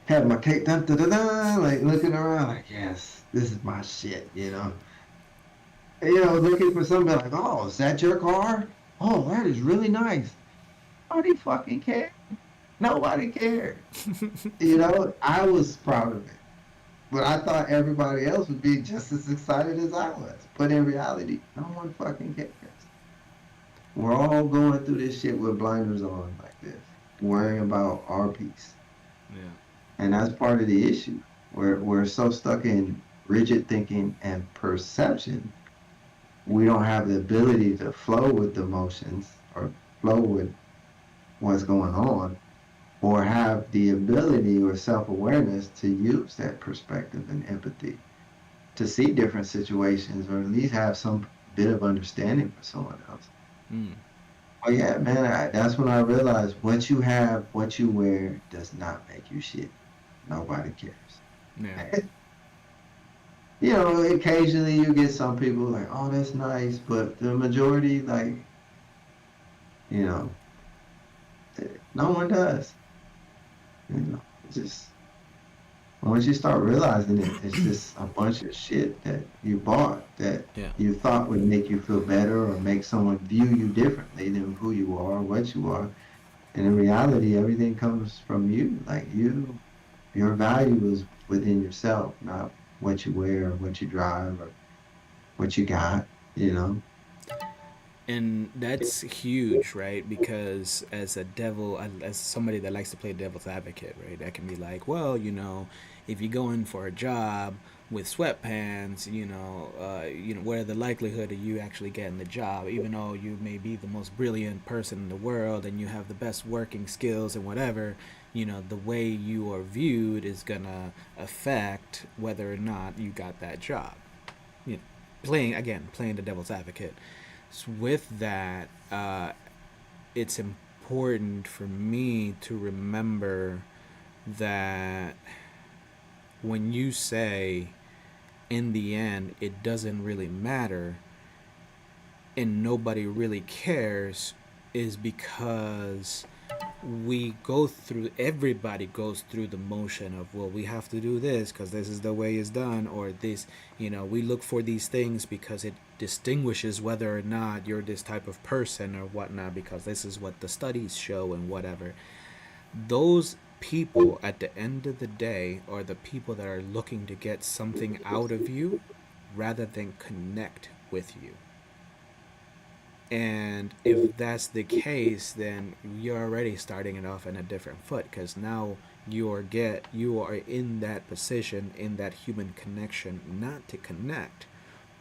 Had my cake dun, dun, dun, dun, like looking around like, yes, this is my shit. Looking for somebody like, oh, is that your car? Oh, that is really nice. Nobody fucking cared. Nobody cared. I was proud of it. But I thought everybody else would be just as excited as I was. But in reality, no one fucking cares. We're all going through this shit with blinders on like this, worrying about our peace. Yeah. And that's part of the issue. We're so stuck in rigid thinking and perception, we don't have the ability to flow with the emotions or flow with what's going on, or have the ability or self awareness to use that perspective and empathy to see different situations, or at least have some bit of understanding for someone else. Mm. Oh yeah, man, that's when I realized what you have, what you wear does not make you shit. Nobody cares. Yeah. Occasionally you get some people like, oh, that's nice, but the majority, like, you know, no one does. It's just once you start realizing it, it's just a bunch of shit that you bought that Yeah. you thought would make you feel better or make someone view you differently than who you are, what you are. And in reality, everything comes from you. Like your value is within yourself, not what you wear or what you drive or what you got. And that's huge, right? Because as a devil, as somebody that likes to play devil's advocate, right, that can be like, well, if you go in for a job with sweatpants, what are the likelihood of you actually getting the job, even though you may be the most brilliant person in the world and you have the best working skills and whatever, the way you are viewed is gonna affect whether or not you got that job. You know, playing the devil's advocate. So with that, it's important for me to remember that when you say, in the end, it doesn't really matter and nobody really cares, is because everybody goes through the motion of, well, we have to do this because this is the way it's done, or this, we look for these things because it distinguishes whether or not you're this type of person or whatnot, because this is what the studies show and whatever. Those people at the end of the day are the people that are looking to get something out of you rather than connect with you. And if that's the case, then you're already starting it off in a different foot, because now you are in that position, in that human connection, not to connect,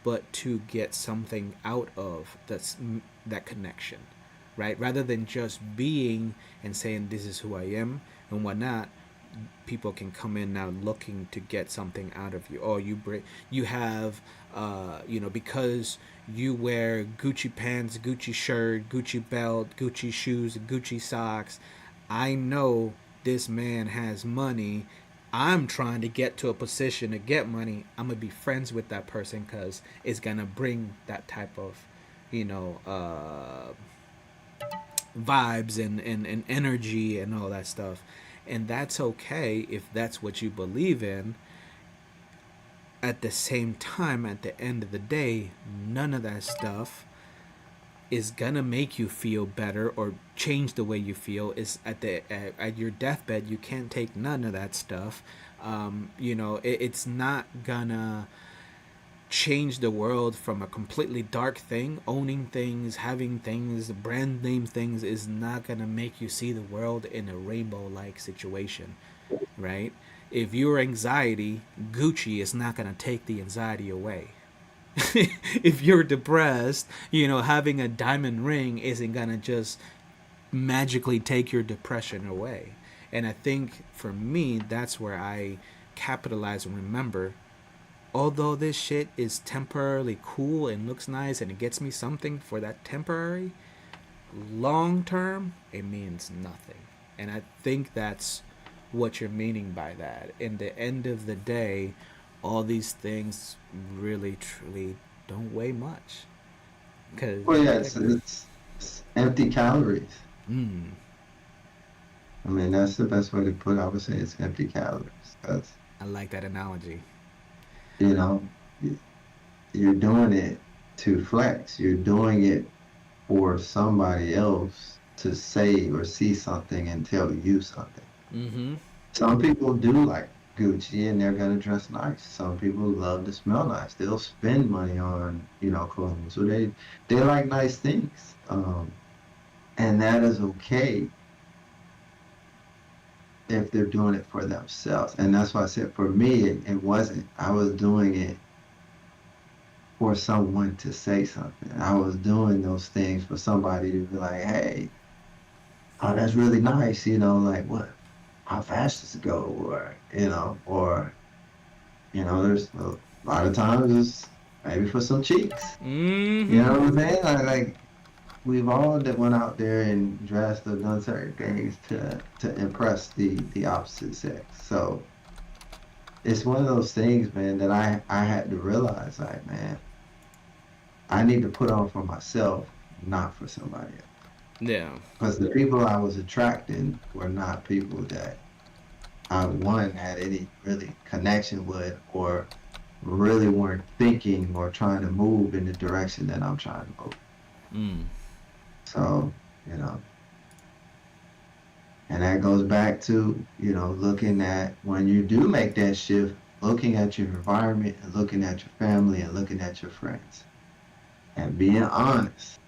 but to get something out of that connection, right? Rather than just being and saying this is who I am and whatnot, people can come in now looking to get something out of you. Oh, you have, because you wear Gucci pants, Gucci shirt, Gucci belt, Gucci shoes, Gucci socks. I know this man has money. I'm trying to get to a position to get money. I'm gonna be friends with that person because it's gonna bring that type of, you know, vibes and energy and all that stuff. And that's okay if that's what you believe in. At the same time, at the end of the day, none of that stuff is gonna make you feel better or change the way you feel is at your deathbed. You can't take none of that stuff. It's not gonna change the world from a completely dark thing. Owning things, having things, brand name things is not gonna make you see the world in a rainbow like situation, right? If your anxiety, Gucci is not gonna take the anxiety away. If you're depressed, having a diamond ring isn't gonna just magically take your depression away. And I think for me, that's where I capitalize and remember, although this shit is temporarily cool and looks nice and it gets me something for that temporary, long term, it means nothing. And I think that's what you're meaning by that. In the end of the day, all these things really, truly don't weigh much. Because Well, you yeah, get. it's empty calories. Mm, I mean, that's the best way to put it. I would say it's empty calories because, I like that analogy. you know, y- you're doing it to flex. You're doing it for somebody else to say or see something and tell you something. Mm hmm. Some people do like Gucci and they're gonna dress nice. Some people love to smell nice. They'll spend money on, clothes. So they like nice things. And that is okay if they're doing it for themselves. And that's why I said for me, it wasn't. I was doing it for someone to say something. I was doing those things for somebody to be like, hey, oh, that's really nice, like what, how fast does it go? There's a lot of times it's maybe for some cheeks. Mm You hmm. know what I'm saying? Like we've all that went out there and dressed or done certain things to impress the opposite sex. So it's one of those things, man, that I had to realize, like, man, I need to put on for myself, not for somebody else. Yeah. Because the people I was attracting were not people that I one had any really connection with or really weren't thinking or trying to move in the direction that I'm trying to move. Mm. So, and that goes back to, looking at when you do make that shift, looking at your environment and looking at your family and looking at your friends and being honest.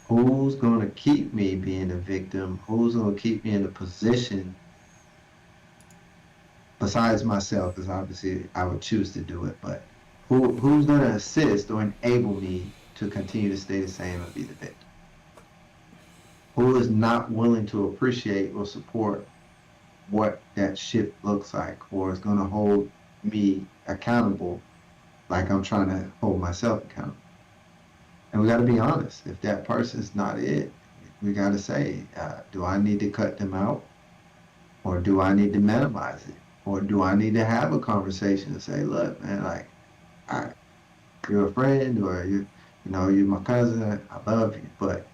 Who's going to keep me being a victim? Who's going to keep me in a position besides myself? Because obviously I would choose to do it, but who's going to assist or enable me to continue to stay the same and be the victim? Who is not willing to appreciate or support what that shift looks like, or is going to hold me accountable like I'm trying to hold myself accountable? And we got to be honest. If that person's not it, we got to say, do I need to cut them out? Or do I need to minimize it? Or do I need to have a conversation and say, look, man, like, I, you're a friend or you're my cousin. I love you, but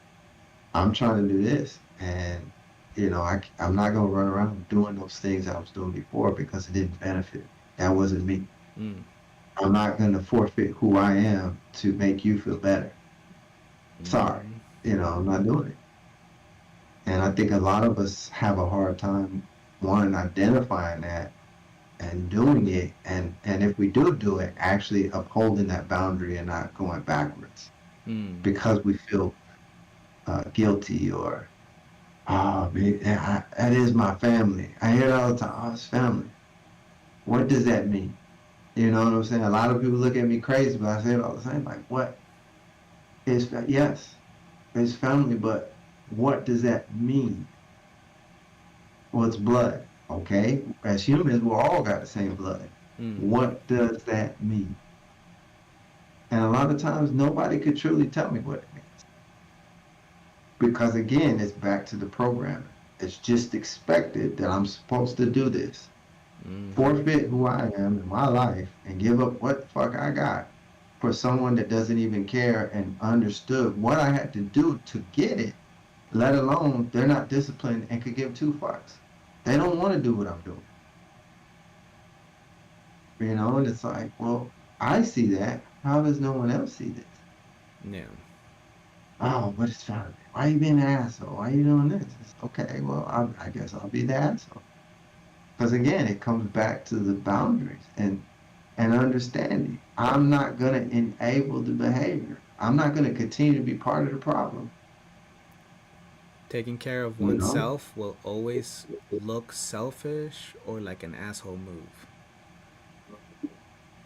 I'm trying to do this. And, I'm not going to run around doing those things I was doing before because it didn't benefit me. That wasn't me. Mm. I'm not going to forfeit who I am to make you feel better. Sorry. Mm. I'm not doing it. And I think a lot of us have a hard time, one, identifying that and doing it, and if we do it, actually upholding that boundary and not going backwards Mm. because we feel guilty or man, that is my family. I hear it all the time. Oh, it's family. What does that mean? You know what I'm saying? A lot of people look at me crazy, but I say it all the same. Like, what is yes, it's family, but what does that mean? Well, it's blood. Okay, as humans, we all got the same blood. Mm. What does that mean? And a lot of times, nobody could truly tell me what it means because, again, it's back to the programming. It's just expected that I'm supposed to do this, Mm-hmm. forfeit who I am in my life, and give up what the fuck I got for someone that doesn't even care and understood what I had to do to get it, let alone they're not disciplined and could give two fucks. They don't want to do what I'm doing, and it's like, well, I see that. How does no one else see this? Yeah. Oh, what is family? Why you being an asshole? Why you doing this? It's okay. Well, I guess I'll be the asshole. Because again, it comes back to the boundaries and understanding. I'm not gonna enable the behavior. I'm not gonna continue to be part of the problem. Taking care of You know? oneself will always look selfish or like an asshole move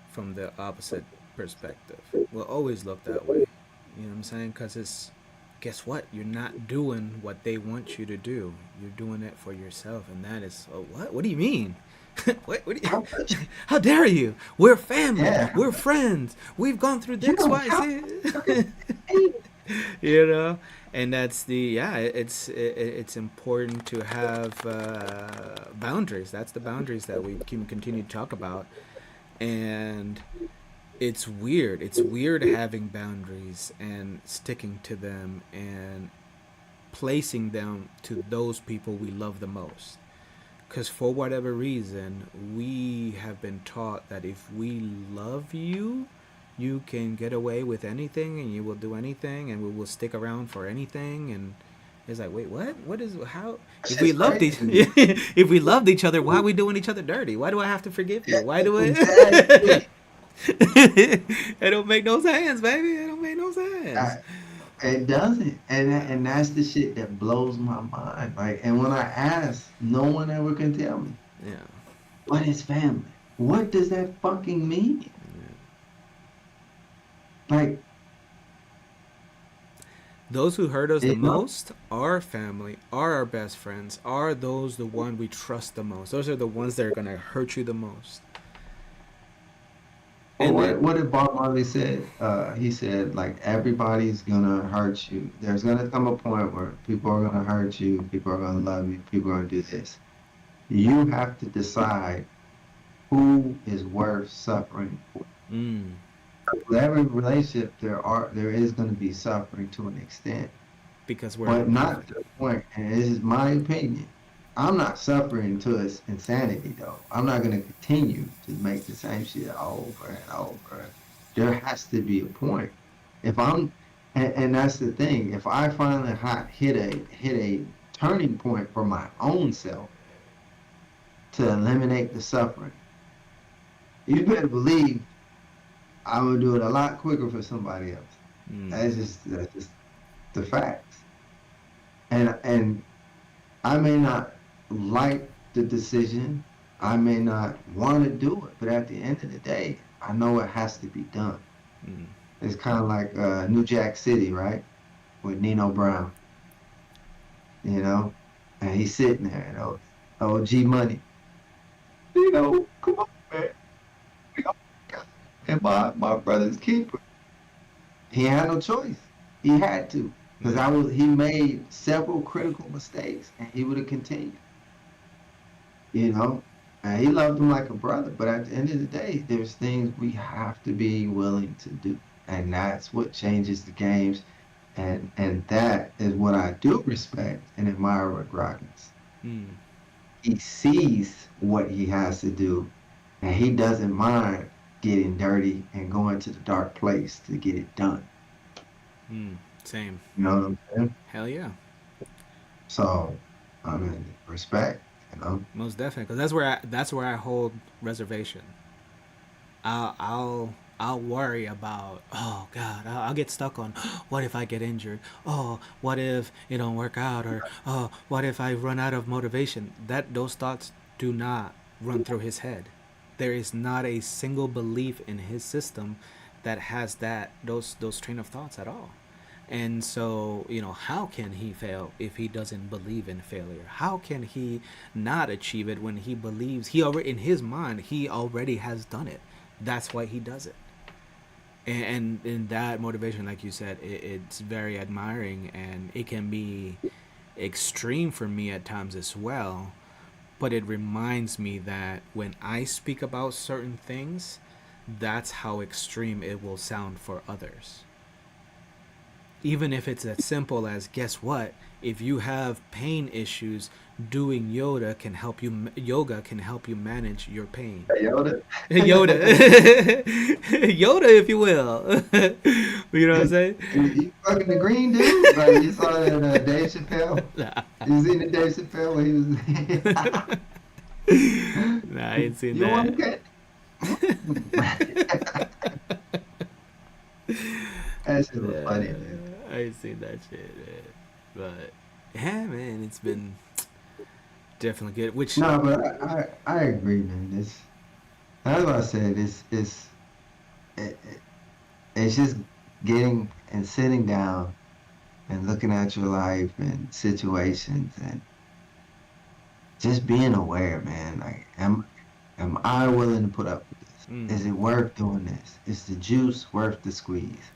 from the opposite perspective. Will always look that way. You know what I'm saying? Because it's, guess what? You're not doing what they want you to do. You're doing it for yourself, and that is, oh, what? What do you mean? What do How you, about you? how dare you? We're family. Yeah. We're friends. We've gone through You X, don't Y, count. Z. Okay. Hey, You know, and that's the, yeah. It's important to have boundaries. That's the boundaries that we can continue to talk about, and it's weird. It's weird having boundaries and sticking to them and placing them to those people we love the most. Because for whatever reason, we have been taught that if we love you, you can get away with anything and you will do anything and we will stick around for anything. And it's like, wait, what? What is, how? that If we shit's loved each, crazy. if we loved each other, why are we doing each other dirty? Why do I have to forgive you? Why Yeah, do I? exactly. It don't make no sense, baby. It don't make no sense. I, it doesn't, and that's the shit that blows my mind. Like, and when I ask, no one ever can tell me Yeah. what is family. What does that fucking mean? Like, Those who hurt us the you know, most are family, are our best friends, are those the one we trust the most. Those are the ones that are gonna hurt you the most. well, And what did Bob Marley said? He said like everybody's gonna hurt you. There's gonna come a point where people are gonna hurt you, people are gonna love you, people are gonna do this. You have to decide who is worth suffering for. mm, With every relationship, there is going to be suffering to an extent, because we're but not imperfect. to the point. And this is my opinion. I'm not suffering to its insanity, though. I'm not going to continue to make the same shit over and over. There has to be a point. If I'm, and that's the thing. If I finally hit a turning point for my own self to eliminate the suffering, you better believe I'm gonna do it a lot quicker for somebody else. Mm, That's just the facts. And I may not like the decision. I may not want to do it, but at the end of the day, I know it has to be done. mm, It's kind of like New Jack City, right? With Nino Brown, you know, and he's sitting there, G Money, come on, man, we all got it. And my brother's keeper. He had no choice. He had to because yeah. he made several critical mistakes, and he would have continued. You know, and he loved him like a brother. But at the end of the day, there's things we have to be willing to do, and that's what changes the games. And that is what I do respect and admire with Rockets. Mm, He sees what he has to do, and he doesn't mind getting dirty and going to the dark place to get it done. mm, same. You know what I'm saying? Hell yeah. So, I mean, respect, you know. Most definitely. Because that's where I hold reservation. I'll worry about, oh God, I'll get stuck on, what if I get injured, oh what if it don't work out, or oh what if I run out of motivation. That those thoughts do not run through his head. There is not a single belief in his system that has those train of thoughts at all. And so, how can he fail if he doesn't believe in failure? How can he not achieve it when he believes he already, in his mind, he already has done it? That's why he does it. And in that motivation, like you said, it's very admiring, and it can be extreme for me at times as well. But it reminds me that when I speak about certain things, that's how extreme it will sound for others. even if it's as simple as, guess what, if you have pain issues, doing yoga can help you manage your pain. Yoda. Yoda. Yoda, if you will. You know what I'm saying? You fucking the green dude? Like you saw that Dave Chappelle? You seen the Dave Chappelle where he Nah, I ain't was seen you want that. to That shit was funny, man. I ain't seen that shit, man. But yeah, man, it's been definitely good. Which, No, but I agree, man. That's what I said. It, it- it's just getting and sitting down and looking at your life and situations and just being aware, man. Like, am I willing to put up with this? Is it worth doing this? Is the juice worth the squeeze?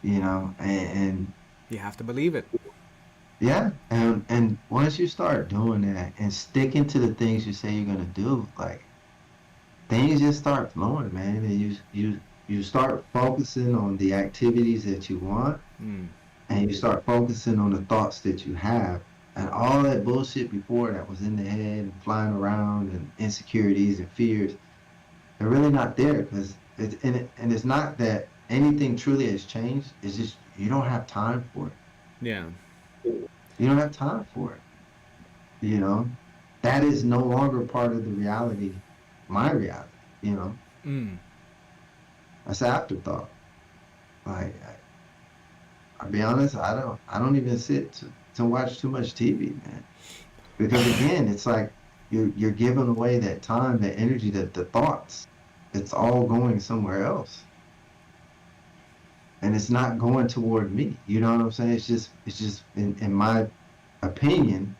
You know, and you have to believe it. yeah, and once you start doing that and sticking to the things you say you're gonna do, like things just start flowing, man. And you start focusing on the activities that you want, Mm. and you start focusing on the thoughts that you have, and all that bullshit before that was in the head and flying around and insecurities and fears, they're really not there because and it's not that anything truly has changed. It's just you don't have time for it. Yeah. You don't have time for it. You know, that is no longer part of the reality, my reality. You know, Mm. that's afterthought. Like I'll be honest, I don't even sit to watch too much TV, man. Because again, it's like you're giving away that time, that energy, that the thoughts. It's all going somewhere else. And it's not going toward me. You know what I'm saying? It's just in my opinion,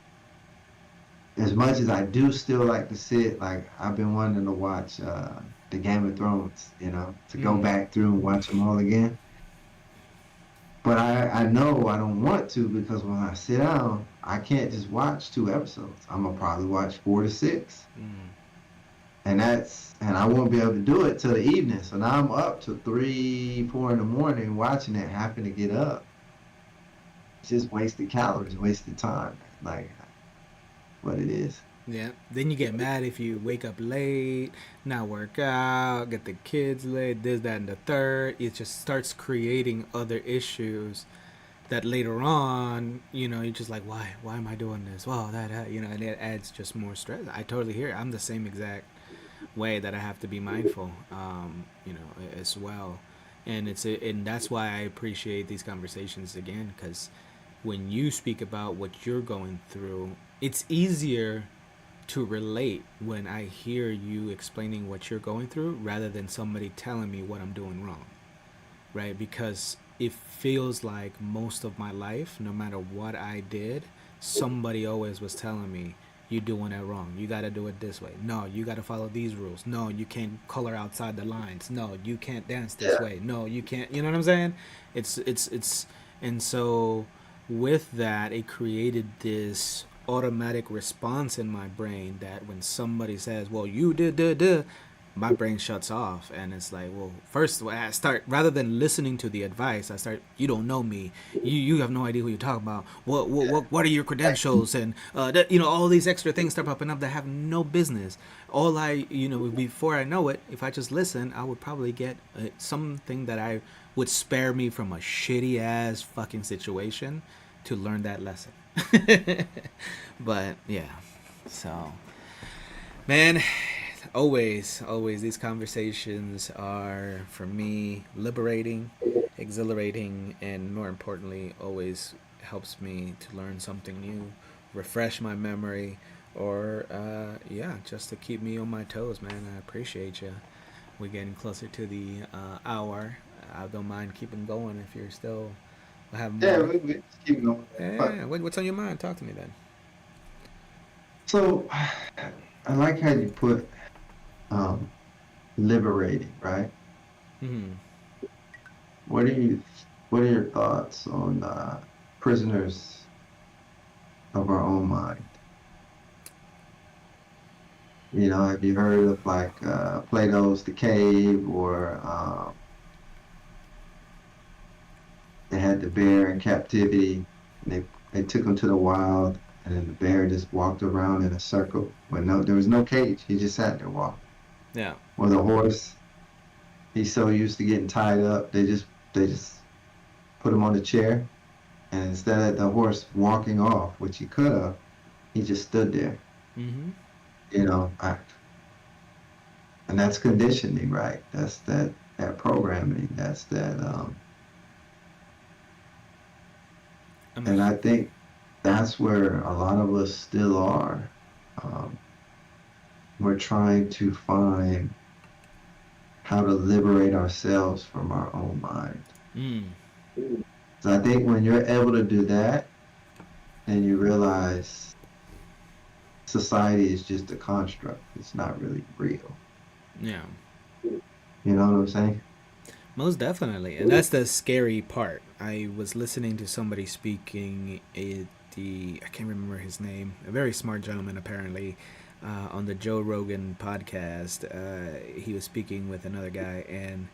as much as I do still like to sit, like I've been wanting to watch the Game of Thrones, you know, to go Mm. back through and watch them all again. But I know I don't want to because when I sit down, I can't just watch 2 episodes. I'm gonna probably watch 4 to 6. Mm. And I won't be able to do it till the evening. So now I'm up to 3, 4 in the morning watching it, having to get up. It's just wasted calories, wasted time, man. Like what it is. Yeah. Then you get mad if you wake up late, not work out, get the kids late, this, that, and the third. It just starts creating other issues that later on, you're just like, why am I doing this? Well, and it adds just more stress. I totally hear it. I'm the same exact way that I have to be mindful, as well. And that's why I appreciate these conversations again, because when you speak about what you're going through, it's easier to relate when I hear you explaining what you're going through rather than somebody telling me what I'm doing wrong, right? Because it feels like most of my life, no matter what I did, somebody always was telling me, you're doing it wrong. You got to do it this way. No, you got to follow these rules. No, you can't color outside the lines. No, you can't dance this Yeah. way. No, you can't. You know what I'm saying? And so with that, it created this automatic response in my brain that when somebody says, well, you did, my brain shuts off, and it's like, well, first I start, rather than listening to the advice, I start, you don't know me, you have no idea who you're talking about, what are your credentials, and all these extra things start popping up that have no business. All I, before I know it, if I just listen, I would probably get something that I would spare me from a shitty ass fucking situation to learn that lesson. But yeah, so man, always these conversations are for me liberating, exhilarating, and more importantly, always helps me to learn something new, refresh my memory, or yeah, just to keep me on my toes, man. I appreciate you. We're getting closer to the hour. I don't mind keeping going if you're still have Yeah, more. we just keep going. But Yeah, what's on your mind? Talk to me then. so I like how you put um liberating, right? Hmm. What are you what are your thoughts on prisoners of our own mind? You know, have you heard of like Plato's The Cave or they had had the bear in captivity, and they took him to the wild, and then the bear just walked around in a circle. But no, there was no cage. He just sat there walking. Yeah. Or the horse, he's so used to getting tied up, they just put him on the chair, and instead of the horse walking off, which he could have, he just stood there. Mm-hmm. You know, and that's conditioning, right? That's that programming. That's that. I'm a, And I think that's where a lot of us still are. Um, we're trying to find how to liberate ourselves from our own mind. mm, So I think when you're able to do that, then you realize society is just a construct. It's not really real. yeah. You know what I'm saying? Most definitely, and that's the scary part. I was listening to somebody speaking at the I can't remember his name, a very smart gentleman apparently, on the Joe Rogan podcast. He was speaking with another guy, and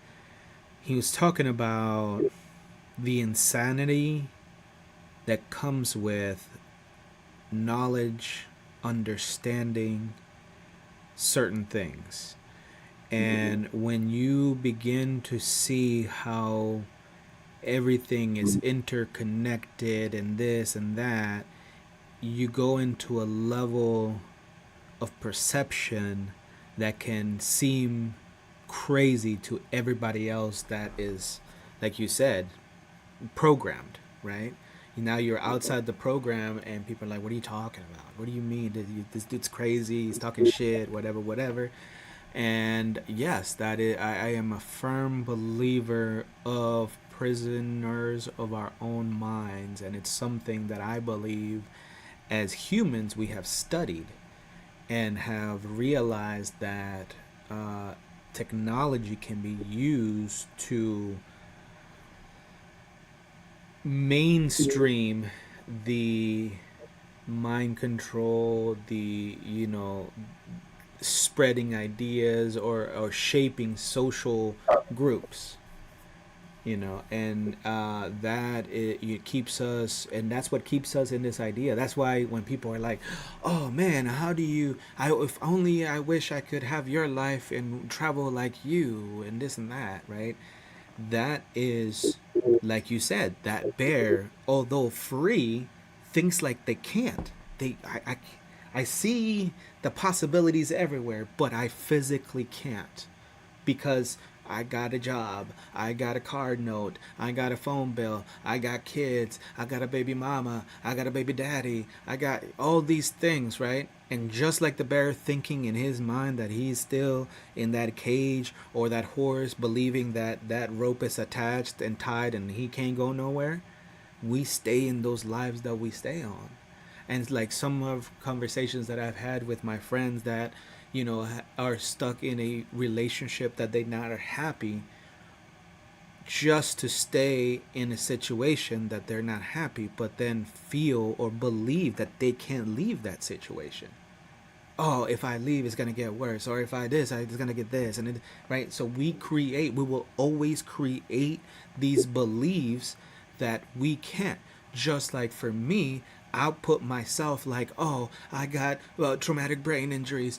he was talking about the insanity that comes with knowledge, understanding certain things. And when you begin to see how everything is interconnected and this and that, you go into a level of perception that can seem crazy to everybody else that is, like you said, programmed, right? Now you're outside the program and people are like, what are you talking about? What do you mean? This dude's crazy. He's talking shit, whatever, whatever. And yes, that is, I am a firm believer of prisoners of our own minds. And it's something that I believe as humans we have studied and have realized that technology can be used to mainstream the mind control, the spreading ideas or shaping social groups, and it keeps us, and that's what keeps us in this idea. That's why when people are like, oh man, how do you, if only I wish I could have your life and travel like you and this and that, right? That is, like you said, that bear, although free, thinks like they can't. I see the possibilities everywhere, but I physically can't because I got a job, I got a card note, I got a phone bill, I got kids, I got a baby mama, I got a baby daddy, I got all these things, right? And just like the bear thinking in his mind that he's still in that cage, or that horse believing that that rope is attached and tied and he can't go nowhere, we stay in those lives that we stay on. And it's like some of conversations that I've had with my friends that are stuck in a relationship that they not are happy, just to stay in a situation that they're not happy, but then feel or believe that they can't leave that situation. Oh, if I leave, it's gonna get worse, or if I this, it's gonna get this, and right. So we will always create these beliefs that we can't. Just like for me, I'll put myself like, oh, I got traumatic brain injuries,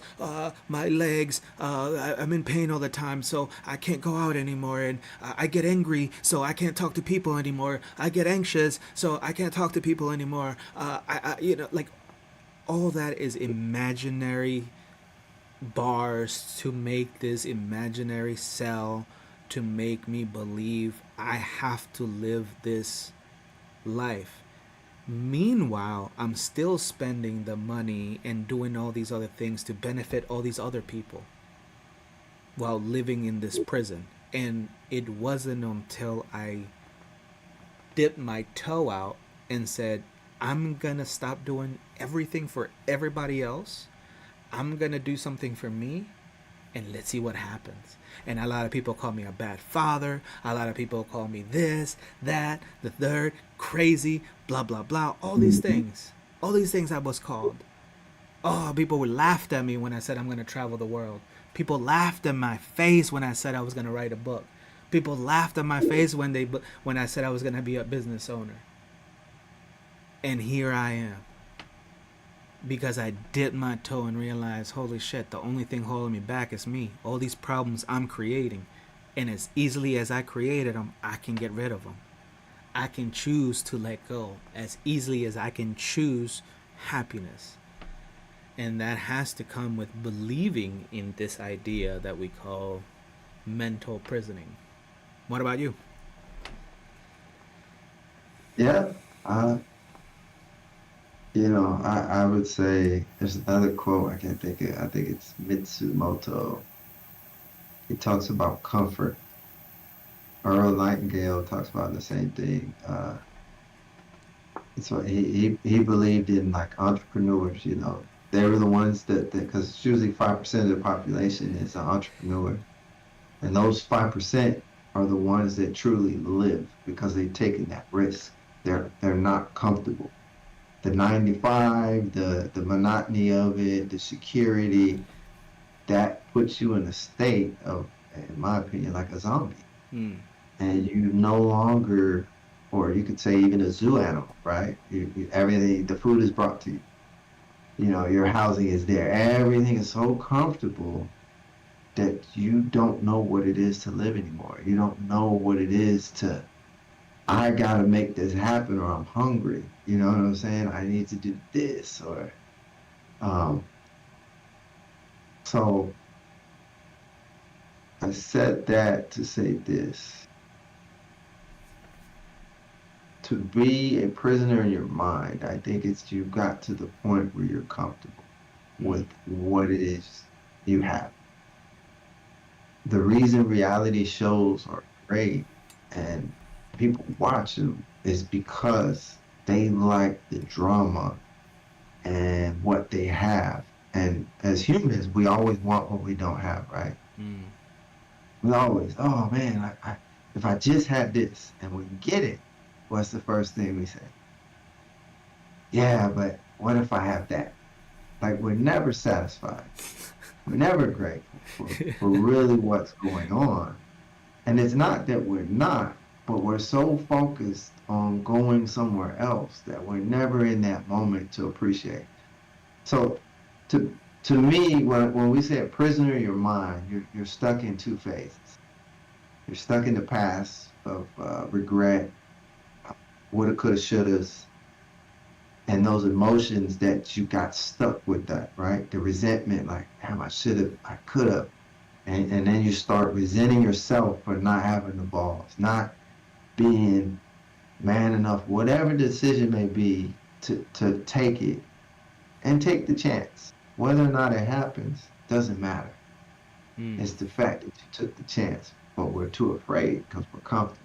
my legs, I'm in pain all the time, so I can't go out anymore, and I get angry, so I can't talk to people anymore. I get anxious, so I can't talk to people anymore. Like all that is imaginary bars to make this imaginary cell to make me believe I have to live this life. Meanwhile, I'm still spending the money and doing all these other things to benefit all these other people while living in this prison. And it wasn't until I dipped my toe out and said, I'm gonna stop doing everything for everybody else. I'm gonna do something for me, and let's see what happens. And a lot of people call me a bad father. A lot of people call me this, that, the third, crazy, blah, blah, blah. All these things. All these things I was called. Oh, people would laugh at me when I said I'm going to travel the world. People laughed in my face when I said I was going to write a book. People laughed at my face when I said I was gonna be a business owner, and here I am because I dipped my toe and realized, holy shit, the only thing holding me back is me. All these problems I'm creating, and as easily as I created them, I can get rid of them. I can choose to let go as easily as I can choose happiness. And that has to come with believing in this idea that we call mental prisoning. What about you? Yeah. I would say there's another quote I can't think of. I think it's Mitsumoto. He talks about comfort. Earl Nightingale talks about the same thing. So he believed in like entrepreneurs, they were the ones that because it's usually 5% of the population is an entrepreneur, and those 5% are the ones that truly live because they've taken that risk. They're not comfortable. The 95, the monotony of it, the security, that puts you in a state of, in my opinion, like a zombie. Hmm. And you no longer, or you could say even a zoo animal, right? Everything, the food is brought to you. Your housing is there. Everything is so comfortable that you don't know what it is to live anymore. You don't know what it is to, I gotta make this happen or I'm hungry. You know what I'm saying? I need to do this or, um, so I said that to say this. To be a prisoner in your mind, I think it's you got to the point where you're comfortable Hmm. with what it is you have. The reason reality shows are great and people watch them is because they like the drama and what they have. And as humans, we always want what we don't have, right? Hmm. We always, oh man, if I just had this and we get it, what's the first thing we say? Yeah, but what if I have that? Like we're never satisfied. We're never grateful for really what's going on. And it's not that we're not, but we're so focused on going somewhere else that we're never in that moment to appreciate. So to me, when we say a prisoner of your mind, you're stuck in two phases. You're stuck in the past of regret, woulda, coulda, shouldas, and those emotions that you got stuck with that, right? The resentment, like, damn, I should have, I could have. And then you start resenting yourself for not having the balls, not being man enough, whatever the decision may be, to take it and take the chance. Whether or not it happens doesn't matter. Hmm. It's the fact that you took the chance, but we're too afraid because we're comfortable.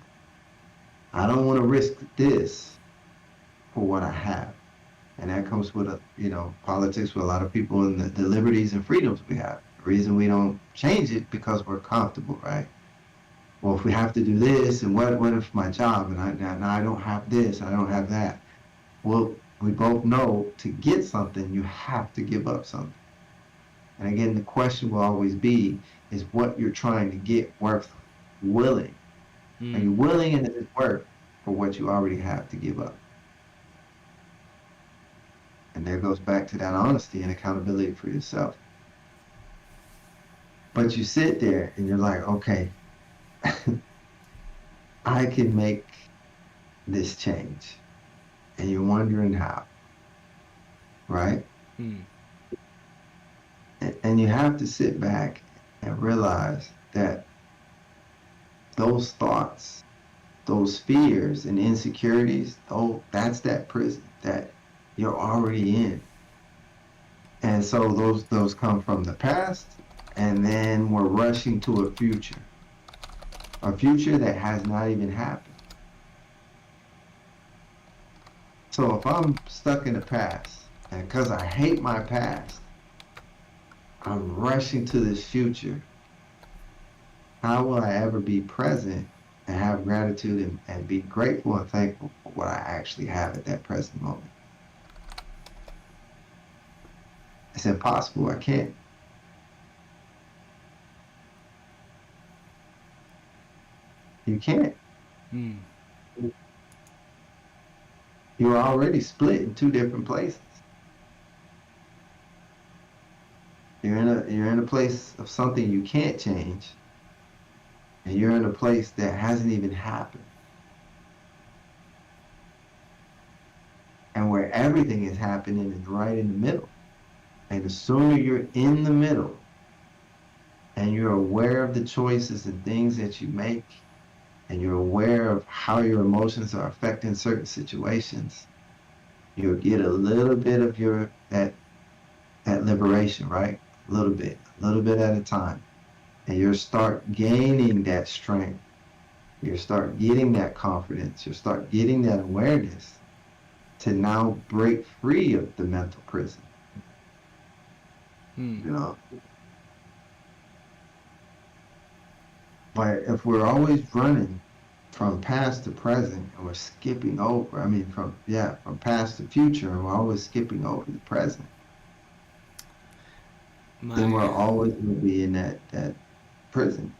I don't want to risk this for what I have. And that comes with politics with a lot of people and the liberties and freedoms we have. The reason we don't change it because we're comfortable, right? Well, if we have to do this, and what if my job and now I don't have this, I don't have that. Well, we both know to get something, you have to give up something. And again, the question will always be, is what you're trying to get worth willing? Are Hmm. you willing and is it worth for what you already have to give up? And there goes back to that honesty and accountability for yourself. But you sit there and you're like, okay, I can make this change. And you're wondering how, right? Hmm. And you have to sit back and realize that those thoughts, those fears and insecurities, oh, that's that prison that you're already in. And so those come from the past, and then we're rushing to a future that has not even happened. So if I'm stuck in the past, and because I hate my past, I'm rushing to this future, how will I ever be present and have gratitude and be grateful and thankful for what I actually have at that present moment? It's impossible. I can't. You can't. Mm. You're already split in two different places. You're in a place of something you can't change, and you're in a place that hasn't even happened, and where everything is happening is right in the middle. And the sooner you're in the middle and you're aware of the choices and things that you make, and you're aware of how your emotions are affecting certain situations, you'll get a little bit of your that liberation, right? A little bit at a time. And you'll start gaining that strength. You'll start getting that confidence. You'll start getting that awareness to now break free of the mental prison. Mm. You know, but if we're always running from past to present and we're skipping over, I mean, from past to future, and we're always skipping over the present, then My we're always going to be in that prison.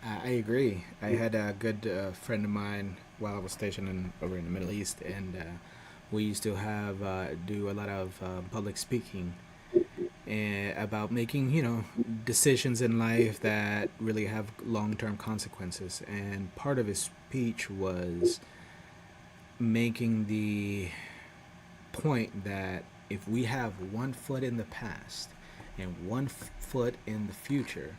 I agree. I had a good friend of mine while I was stationed over in the Middle East, and we used to have do a lot of public speaking and about making decisions in life that really have long term consequences. And part of his speech was making the point that if we have one foot in the past and one foot in the future,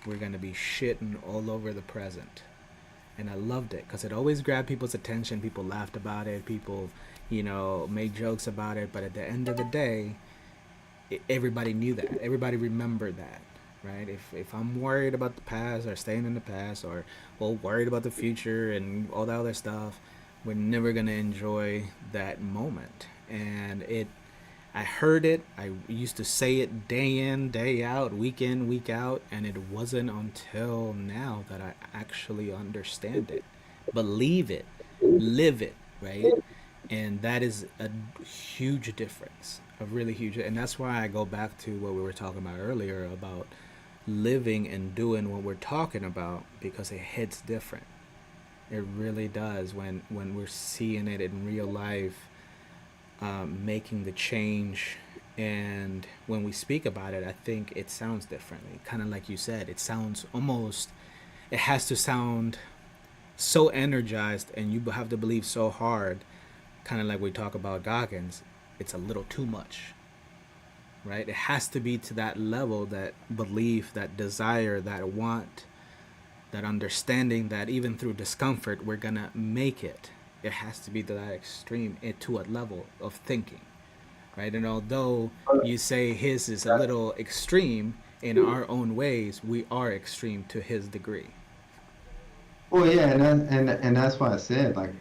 we're going to be shitting all over the present. And I loved it because it always grabbed people's attention. People laughed about it. People, made jokes about it. But at the end of the day, everybody knew that. Everybody remembered that, right? If I'm worried about the past or staying in the past or worried about the future and all that other stuff, we're never gonna enjoy that moment. And I heard it. I used to say it day in, day out, week in, week out, and it wasn't until now that I actually understand it, believe it, live it, right? And that is a huge difference, a really huge. And that's why I go back to what we were talking about earlier about living and doing what we're talking about because it hits different. It really does when we're seeing it in real life, making the change. And when we speak about it, I think it sounds differently. Kind of like you said, it sounds almost, it has to sound so energized, and you have to believe so hard. Kind of like we talk about Goggins, it's a little too much, right? It has to be to that level, that belief, that desire, that want, that understanding that even through discomfort, we're gonna make it. It has to be to that extreme, to a level of thinking, right? And although you say his is a little extreme in our own ways, we are extreme to his degree. Well, yeah, and that's why I said, like,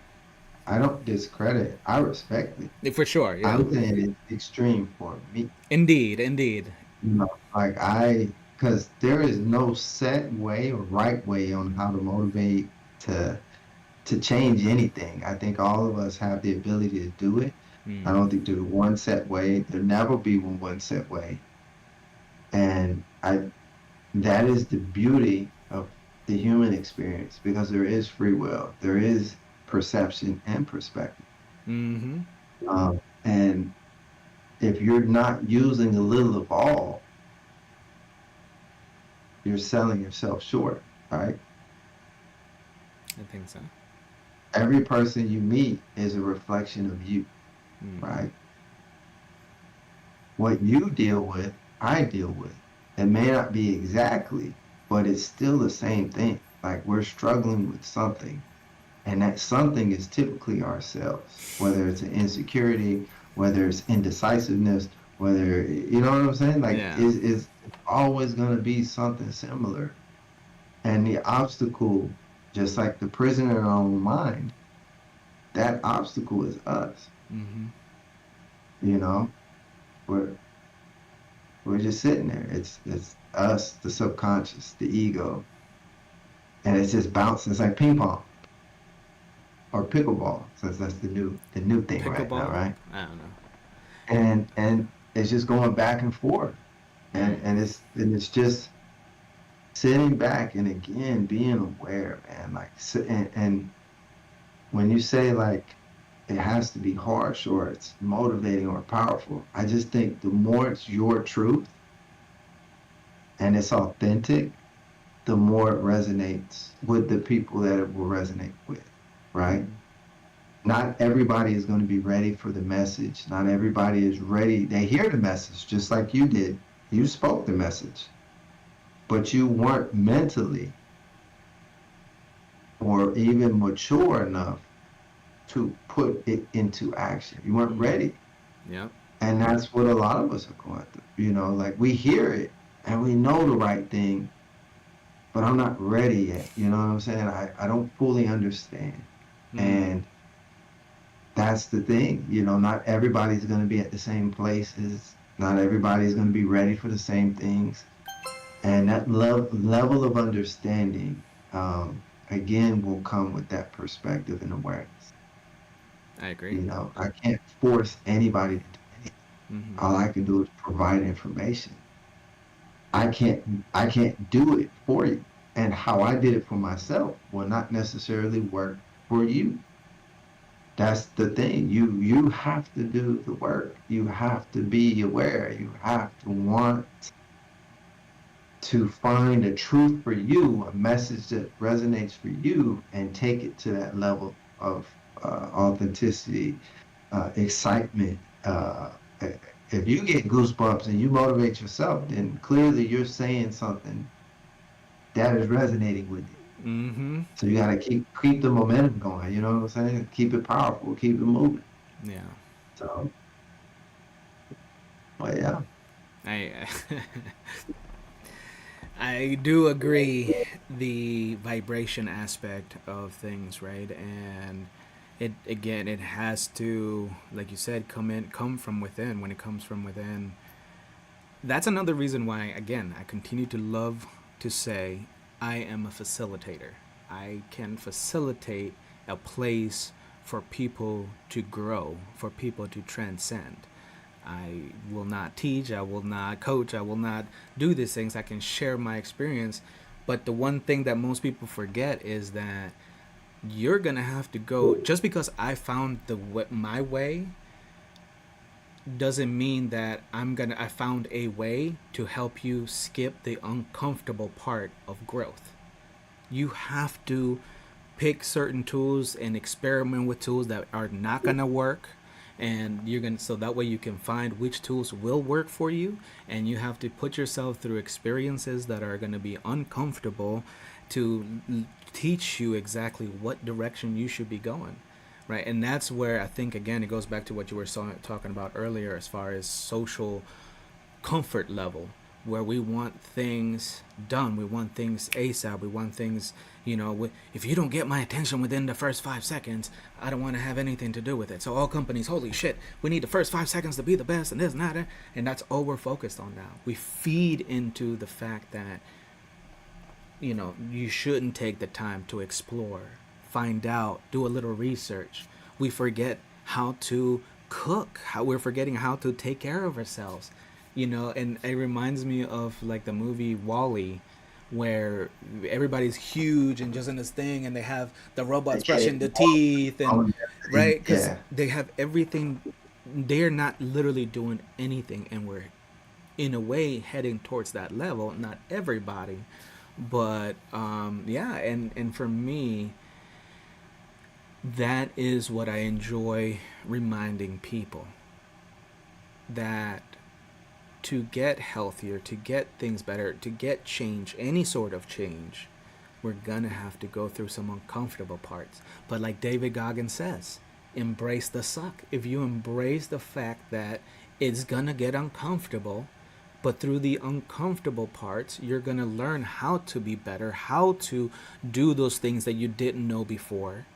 I don't discredit. I respect it. For sure, yeah. I'm saying it's extreme for me. Indeed, indeed. Like because there is no set way or right way on how to motivate to to change anything. I think all of us have the ability to do it. I Mm. don't think there's one set way. There'll never be one set way. And that is the beauty of the human experience because there is free will, there is perception and perspective. Mm-hmm. And if you're not using a little of all, you're selling yourself short, right? I think so. Every person you meet is a reflection of you, Mm. right? What you deal with, I deal with. It may not be exactly, but it's still the same thing. Like we're struggling with something, and that something is typically ourselves, whether it's an insecurity, whether it's indecisiveness, whether, you know what I'm saying? Like, Yeah. is always going to be something similar. And the obstacle, just like the prison in our own mind, that obstacle is us. Mm-hmm. You know, we're we're just sitting there. It's us, the subconscious, the ego, and it's just bouncing. It's like ping pong or pickleball, since that's the new thing right now, Pickleball? right? I don't know. And it's just going back and forth, and Mm. and it's just sitting back and again being aware, man. Like, and when you say like it has to be harsh or it's motivating or powerful, I just think the more it's your truth and it's authentic, the more it resonates with the people that it will resonate with, right? Mm-hmm. Not everybody is going to be ready for the message. Not everybody is ready. They hear the message just like you did. You spoke the message, but you weren't mentally or even mature enough to put it into action. You weren't Mm-hmm. ready. Yep. And that's what a lot of us are going through. Like we hear it and we know the right thing, but I'm not ready yet. You know what I'm saying? I don't fully understand. Mm. And that's the thing. Not everybody's going to be at the same places. Not everybody's going to be ready for the same things. And that level of understanding, again, will come with that perspective and awareness. I agree. I can't force anybody to do anything. Mm-hmm. All I can do is provide information. I can't do it for you. And how I did it for myself will not necessarily work for you. That's the thing. You have to do the work. You have to be aware. You have to want to find a truth for you, a message that resonates for you, and take it to that level of authenticity, excitement. If you get goosebumps and you motivate yourself, then clearly you're saying something that is resonating with you. Mm-hmm. So you got to keep the momentum going. You know what I'm saying? Keep it powerful. Keep it moving. Yeah. So, but yeah, I I do agree the vibration aspect of things, right? And it again, it has to, like you said, come from within. When it comes from within, that's another reason why, again, I continue to love to say I am a facilitator. I can facilitate a place for people to grow, for people to transcend. I will not teach, I will not coach, I will not do these things. I can share my experience. But the one thing that most people forget is that you're going to have to go, just because I found my way doesn't mean that I found a way to help you skip the uncomfortable part of growth. You have to pick certain tools and experiment with tools that are not going to work, and you're going to, so that way you can find which tools will work for you, and you have to put yourself through experiences that are going to be uncomfortable to teach you exactly what direction you should be going, right? And that's where I think, again, it goes back to what you were talking about earlier as far as social comfort level, where we want things done, we want things ASAP, we want things, if you don't get my attention within the first 5 seconds, I don't want to have anything to do with it. So all companies, holy shit, we need the first 5 seconds to be the best, and this and that, and that's all we're focused on now. We feed into the fact that you shouldn't take the time to explore, find out, do a little research. We forget how to cook, how we're forgetting how to take care of ourselves. And it reminds me of like the movie Wall-E, where everybody's huge and just in this thing, and they have the they robots can't brushing the ignore teeth, and right, because yeah. they have everything. They're not literally doing anything, and we're in a way heading towards that level. Not everybody, but yeah, and for me, that is what I enjoy reminding people, that to get healthier, to get things better, to get change, any sort of change, we're gonna have to go through some uncomfortable parts. But like David Goggins says, embrace the suck. If you embrace the fact that it's gonna get uncomfortable, but through the uncomfortable parts, you're gonna learn how to be better, how to do those things that you didn't know before.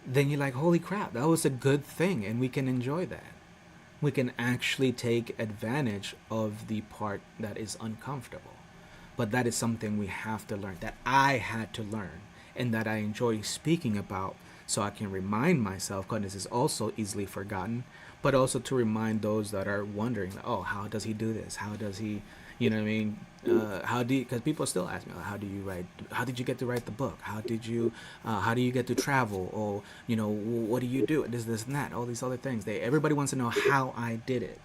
Then you're like, holy crap, that was a good thing, and we can enjoy that. We can actually take advantage of the part that is uncomfortable. But that is something we have to learn, that I had to learn, and that I enjoy speaking about, so I can remind myself, because this is also easily forgotten, but also to remind those that are wondering, oh, how does he do this? How does he, You know what I mean? How do because people still ask me, how do you write? How did you get to write the book? How do you get to travel? Or what do you do? This and that. All these other things. Everybody wants to know how I did it.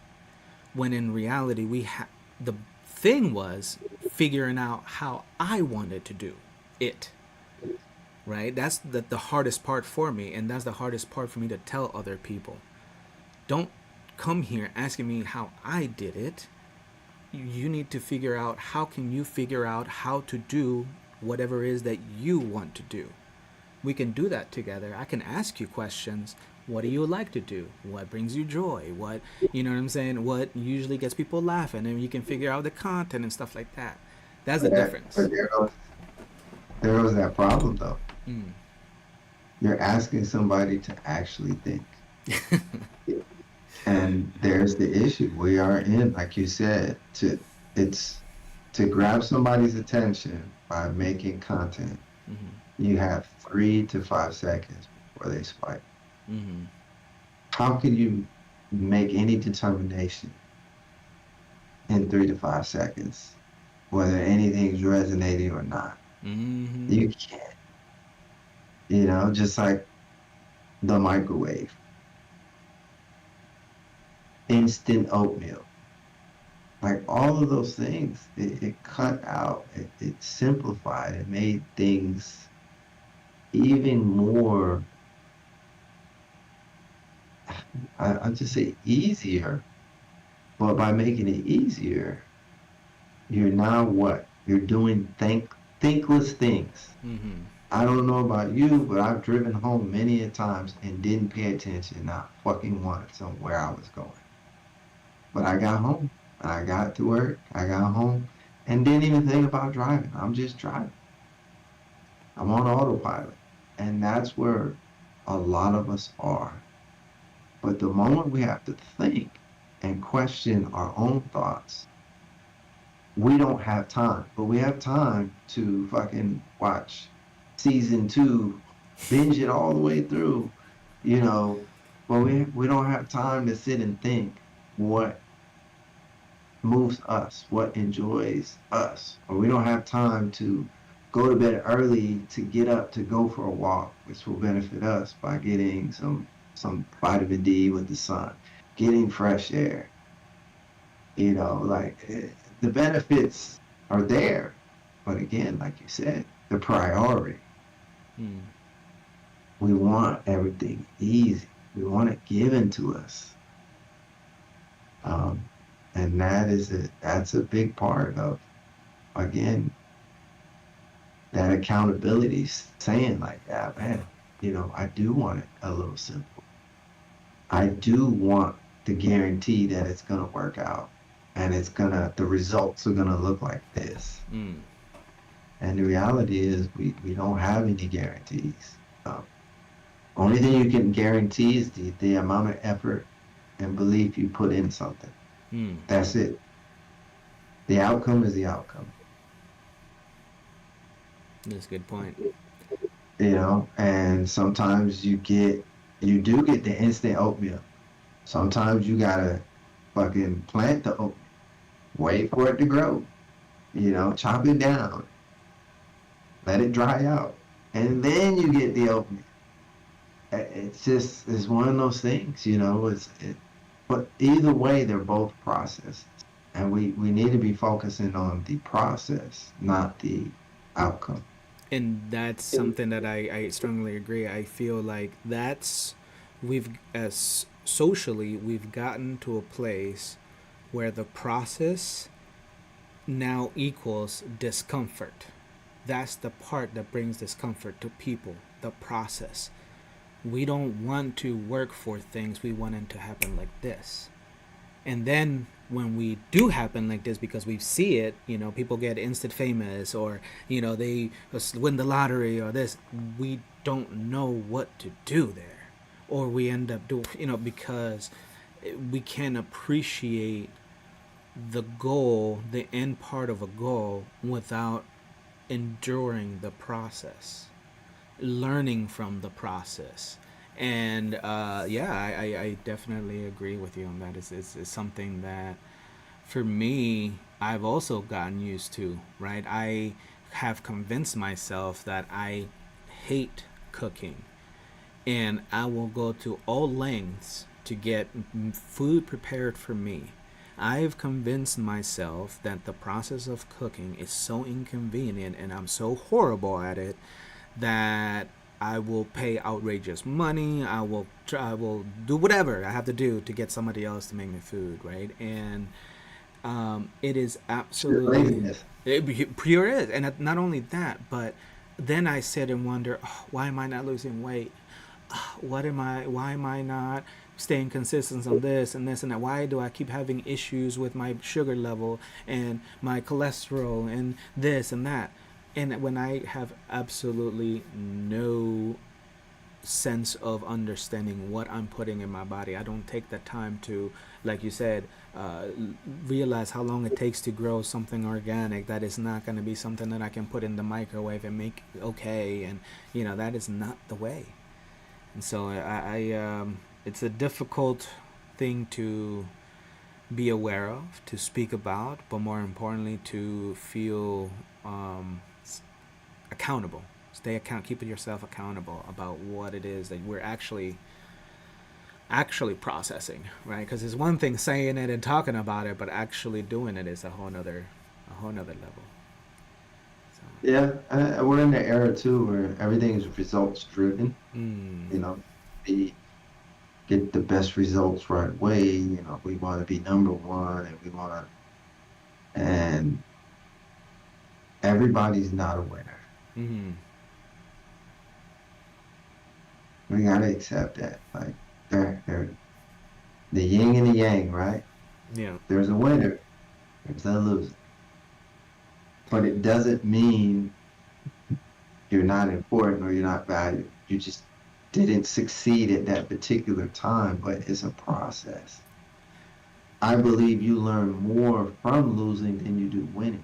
When in reality, the thing was figuring out how I wanted to do it. Right? That's the hardest part for me, and that's the hardest part for me to tell other people. Don't come here asking me how I did it. You need to figure out how can you figure out how to do whatever it is that you want to do. We can do that together. I can ask you questions. What do you like to do? What brings you joy? What, you know what I'm saying? What usually gets people laughing? And you can figure out the content and stuff like that. That's the But difference. there was that problem though. Mm. You're asking somebody to actually think. And there's the issue. We are in, like you said, it's to grab somebody's attention by making content. Mm-hmm. You have 3 to 5 seconds before they spike. Mm-hmm. How can you make any determination in 3 to 5 seconds whether anything's resonating or not? Mm-hmm. You can't. Just like the microwave, instant oatmeal, like all of those things, it cut out, it simplified, it made things even more, I'll just say easier. But by making it easier, you're now what? You're doing thinkless things. Mm-hmm. I don't know about you, but I've driven home many a times and didn't pay attention, not fucking once, on where I was going. But I got home, and I got to work, I got home, and didn't even think about driving. I'm just driving. I'm on autopilot. And that's where a lot of us are. But the moment we have to think and question our own thoughts, we don't have time. But we have time to fucking watch season 2, binge it all the way through, you know. But we don't have time to sit and think what moves us, what enjoys us. Or we don't have time to go to bed early to get up to go for a walk, which will benefit us by getting some vitamin D with the sun, getting fresh air. The benefits are there. But again, like you said, the priority. Mm. We want everything easy. We want it given to us. Um, and that's a big part of, again, that accountability, saying like, yeah, man, I do want it a little simple. I do want the guarantee that it's going to work out, and the results are going to look like this. Mm. And the reality is we don't have any guarantees. Only thing you can guarantee is the amount of effort and belief you put in something. Mm. That's it. The outcome is the outcome. That's a good point. And sometimes you do get the instant oatmeal. Sometimes you gotta fucking plant the oatmeal, wait for it to grow, chop it down, let it dry out, and then you get the oatmeal. It's one of those things, but either way, they're both processes. And we need to be focusing on the process, not the outcome. And that's something that I strongly agree. I feel like we've, as socially, we've gotten to a place where the process now equals discomfort. That's the part that brings discomfort to people, the process. We don't want to work for things, we want them to happen like this. And then when we do happen like this, because we see it, people get instant famous, or they win the lottery or this, we don't know what to do there, or we end up doing, because we can appreciate the goal, the end part of a goal, without enduring the process, learning from the process. And yeah, I definitely agree with you on that. It's something that, for me, I've also gotten used to, right? I have convinced myself that I hate cooking, and I will go to all lengths to get food prepared for me. I've convinced myself that the process of cooking is so inconvenient and I'm so horrible at it that I will pay outrageous money. I will do whatever I have to do to get somebody else to make me food, right? And it is Sheer absolutely laziness. it pure is, and not only that, but then I sit and wonder, oh, why am I not losing weight? What am I? Why am I not staying consistent on this and this and that? Why do I keep having issues with my sugar level and my cholesterol and this and that? And when I have absolutely no sense of understanding what I'm putting in my body. I don't take the time to, like you said, realize how long it takes to grow something organic that is not going to be something that I can put in the microwave and make okay. And, that is not the way. And so it's a difficult thing to be aware of, to speak about, but more importantly, to feel accountable. Keep yourself accountable about what it is that we're actually processing, right? Because it's one thing saying it and talking about it, but actually doing it is a whole nother level. So, Yeah, we're in the era too where everything is results driven. mm, You know, we get the best results right away. You know, we want to be number one, and we want to, and everybody's not a winner. mm, We gotta accept that. Like, they're the yin and the yang, right? yeah, There's a winner, there's a loser, but it doesn't mean you're not important or you're not valued. You just didn't succeed at that particular time, but it's a process. I believe you learn more from losing than you do winning,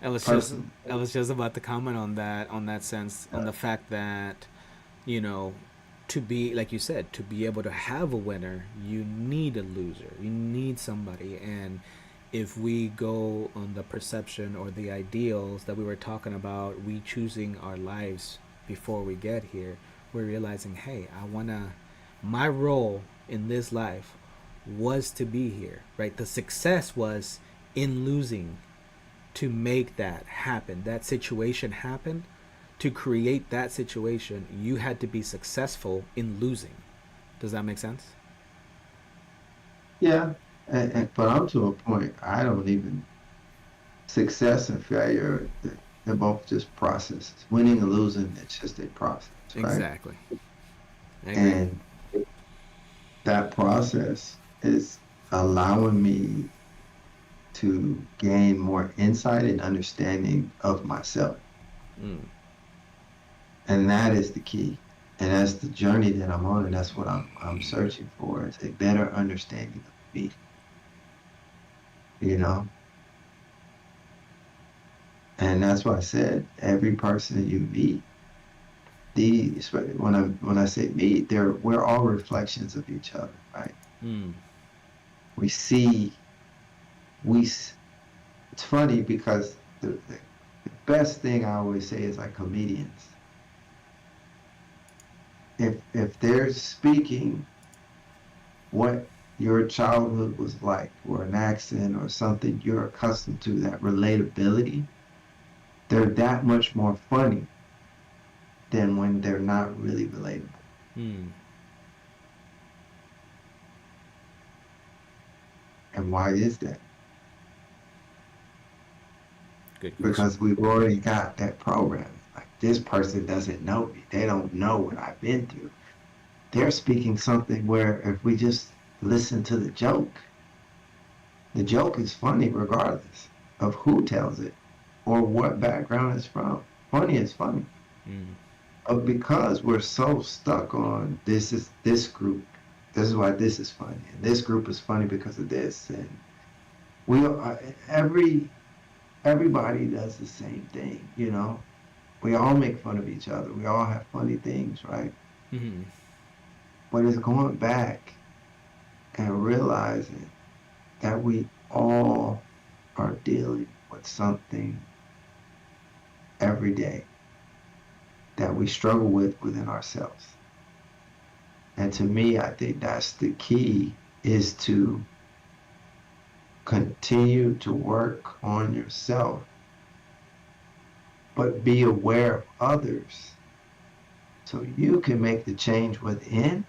I was just personally. I was just about to comment on that sense, on Uh, the fact that you know to be, like you said, to be able to have a winner, you need a loser, you need somebody. And if we go on the perception or the ideals that we were talking about, we choosing our lives before we get here, we're realizing, hey, I want to, my role in this life was to be here, right? The success was in losing to make that happen, that situation happen. To create that situation, you had to be successful in losing. Does that make sense? yeah, but I'm to a point, I don't even, success and failure, they're both just processes. Winning and losing, it's just a process, right? Exactly. I agree. And that process is allowing me to gain more insight and understanding of myself. Mm. And that is the key. And that's the journey that I'm on, and that's what I'm searching for is a better understanding of me, you know? And that's why I said every person that you meet, when I say meet, we're all reflections of each other, right? Mm. We see we s- it's funny because the best thing I always say is like comedians. If they're speaking what your childhood was like, or an accent or something you're accustomed to, that relatability, they're that much more funny than when they're not really relatable. Mm. And why is that? Good question. Because we've already got that program. Like, this person doesn't know me. They don't know what I've been through. They're speaking something where if we just listen to the joke is funny regardless of who tells it or what background it's from. Funny is funny. Mm. Because we're so stuck on this group. This is why this is funny, and this group is funny because of this, and we are, everybody does the same thing. We all make fun of each other. We all have funny things, right? Mm. But it's going back and realizing that we all are dealing with something every day that we struggle with within ourselves. And to me, I think that's the key is to continue to work on yourself, but be aware of others so you can make the change within.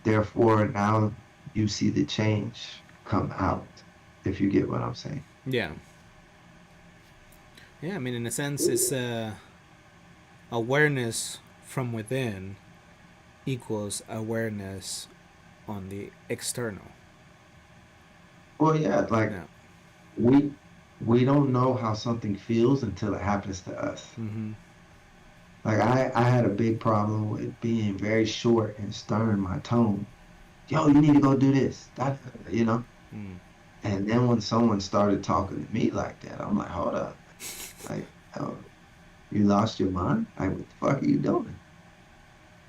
Therefore, now you see the change come out, if you get what I'm saying. Yeah. Yeah, I mean, in a sense, it's awareness from within equals awareness on the external. Well, yeah, like Yeah. we we don't know how something feels until it happens to us. Mm-hmm. Like I had a big problem with being very short and stern my tone. Yo, you need to go do this. You know? Mm. And then when someone started talking to me like that, I'm like, hold up. Like, oh, you lost your mind? Like, what the fuck are you doing?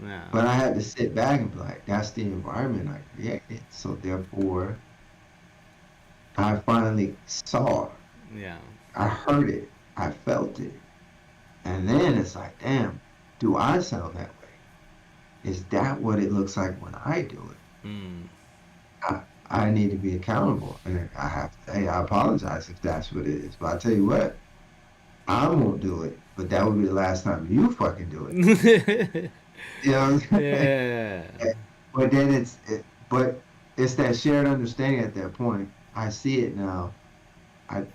Yeah. But I had to sit back and be like, that's the environment I created. So therefore, I finally saw, Yeah. I heard it, I felt it. And then it's like, damn, do I sound that way? Is that what it looks like when I do it? Mm. I need to be accountable. And I have to, hey, I apologize if that's what it is. But I tell you what, I won't do it. But that would be the last time you fucking do it. You know what I'm saying? Yeah. But then but it's that shared understanding at that point. I see it now. I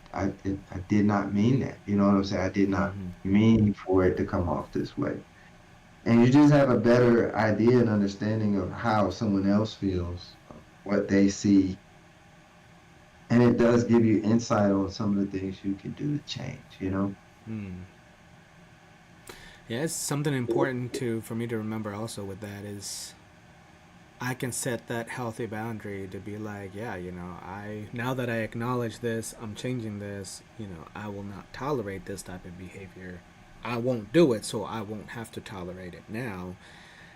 did not mean that. You know what I'm saying? I did not Mm-hmm. mean for it to come off this way. And you just have a better idea and understanding of how someone else feels, what they see. And it does give you insight on some of the things you can do to change, you know? Mm. Yeah, it's something important to for me to remember also with that is I can set that healthy boundary to be like, yeah, I now that I acknowledge this, I'm changing this, I will not tolerate this type of behavior. I won't do it, so I won't have to tolerate it now.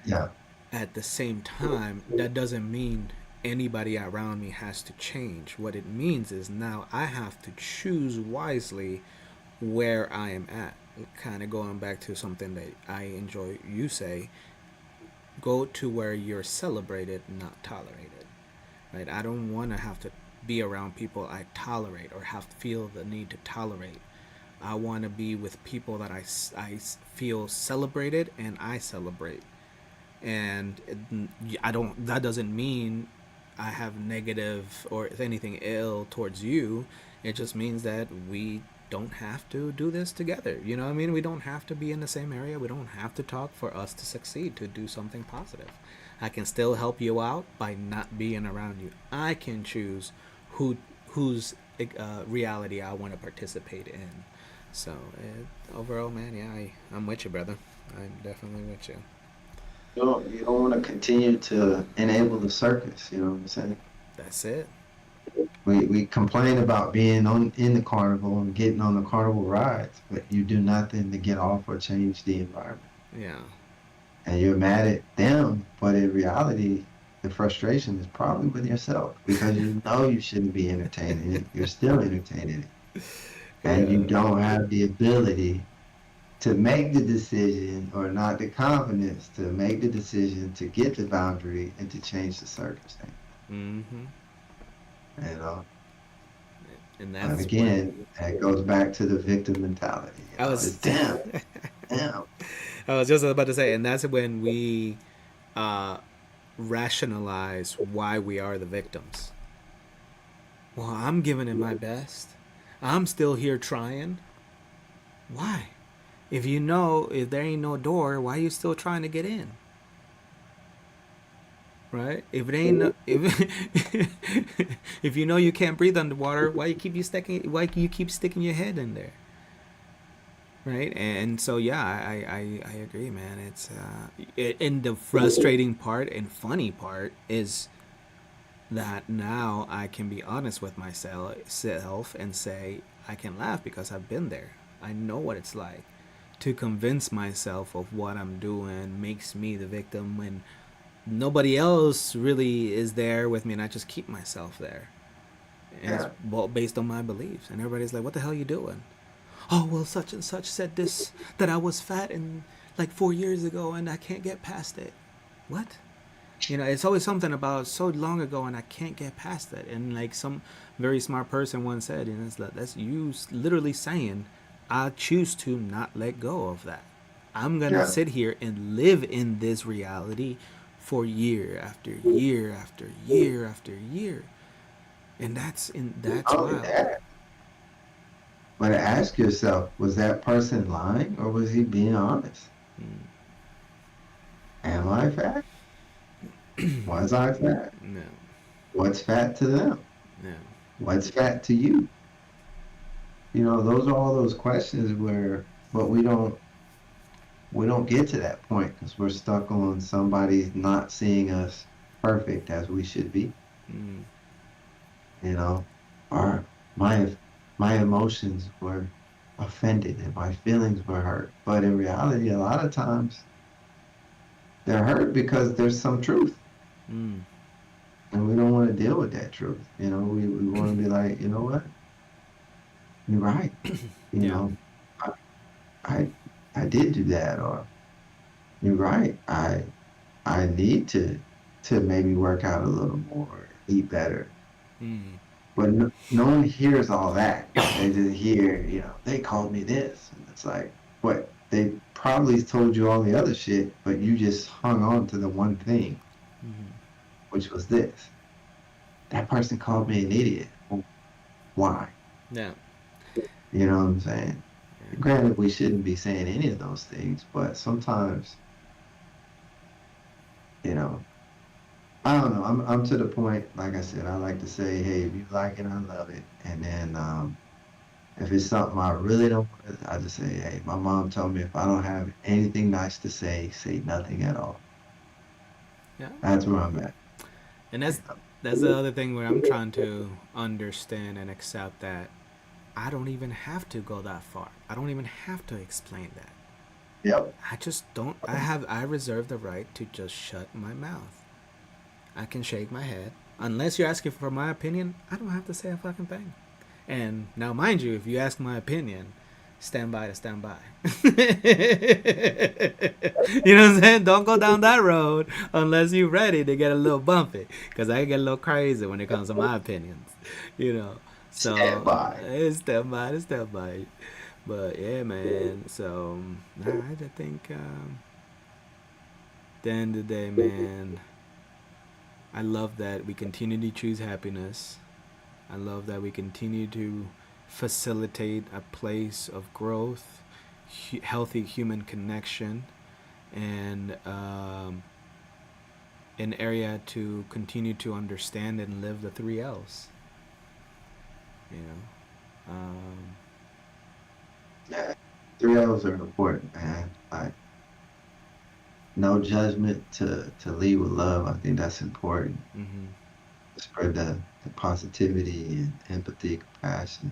Yeah. At the same time, that doesn't mean anybody around me has to change. What it means is now I have to choose wisely where I am at. Kind of going back to something that I enjoy you say, go to where you're celebrated, not tolerated. Right? I don't want to have to be around people I tolerate or have to feel the need to tolerate. I want to be with people that I feel celebrated and I celebrate. And I don't. That doesn't mean I have negative or if anything ill towards you. It just means that we don't have to do this together. You know what I mean? We don't have to be in the same area. We don't have to talk for us to succeed, to do something positive. I can still help you out by not being around you. I can choose whose reality I want to participate in. So overall, man, yeah, I'm with you, brother. I'm definitely with you. You don't want to continue to enable the circus, you know what I'm saying? That's it. We complain about being on in the carnival and getting on the carnival rides, but you do nothing to get off or change the environment. Yeah. And you're mad at them, but in reality, the frustration is probably with yourself because you know you shouldn't be entertaining it. You're still entertaining it. And you Yeah. don't have the ability to make the decision or not the confidence to make the decision to get the boundary and to change the circumstance. Mm-hmm. You know, And and that's when again, that goes back to the victim mentality. You I know, it's was damn, damn. I was just about to say, and that's when we uh, rationalize why we are the victims. Well, I'm giving it my best. I'm still here trying. Why? If there ain't no door, why are you still trying to get in? Right? If it ain't if you know you can't breathe underwater, why you keep sticking your head in there? Right? And so yeah, I agree, man. And the frustrating part and funny part is that now I can be honest with myself and say I can laugh because I've been there. I know what it's like to convince myself of what I'm doing makes me the victim when nobody else really is there with me and I just keep myself there. and it's Yeah. well based on my beliefs. And everybody's like, "What the hell are you doing?" Oh well, such and such said this that I was fat and like 4 years ago, and I can't get past it. What? It's always something about so long ago, and I can't get past that. And like some very smart person once said, it's like, that's you literally saying, I choose to not let go of that. I'm gonna Yeah. sit here and live in this reality for year after year after year after year, and that's Not only wild. that, but ask yourself, was that person lying or was he being honest? Am I fat? Was I fat? No, What's fat to them? no. What's fat to you? Those are all those questions but we don't get to that point because we're stuck on somebody not seeing us perfect as we should be. Mm, You know, or my emotions were offended and my feelings were hurt. But in reality, a lot of times they're hurt because there's some truth. mm, And we don't want to deal with that truth. We want to be like, you know what? You're right. You yeah. know, I, I I did do that, or you're right. I need to maybe work out a little more, eat better. Mm, But no one hears all that. They just hear, they called me this, and it's like, what? They probably told you all the other shit, but you just hung on to the one thing, which was this. That person called me an idiot. Well, why? yeah. You know what I'm saying? Yeah. Granted, we shouldn't be saying any of those things, but sometimes, you know, I don't know. I'm to the point, like I said, I like to say, hey, if you like it, I love it. And then if it's something I really don't want to, I just say, hey, my mom told me if I don't have anything nice to say nothing at all. Yeah. That's where I'm at. And You that's the other thing where I'm trying to understand and accept that I don't even have to go that far. I don't even have to explain that. Yep. I just don't. I reserve the right to just shut my mouth. I can shake my head. Unless you're asking for my opinion, I don't have to say a fucking thing. And now, mind you, if you ask my opinion, stand by to stand by. You know what I'm saying? Don't go down that road unless you're ready to get a little bumpy. Because I get a little crazy when it comes to my opinions. You know? Stand So, by. it's stand by. But yeah, man. So, I just think at the end of the day, man, I love that we continue to choose happiness. I love that we continue to facilitate a place of growth, healthy human connection, and an area to continue to understand and live the three L's. You know, Yeah. Three L's are important, man. Like no judgment to lead with love. I think that's important. mm-hmm. Spread the positivity and empathy, compassion.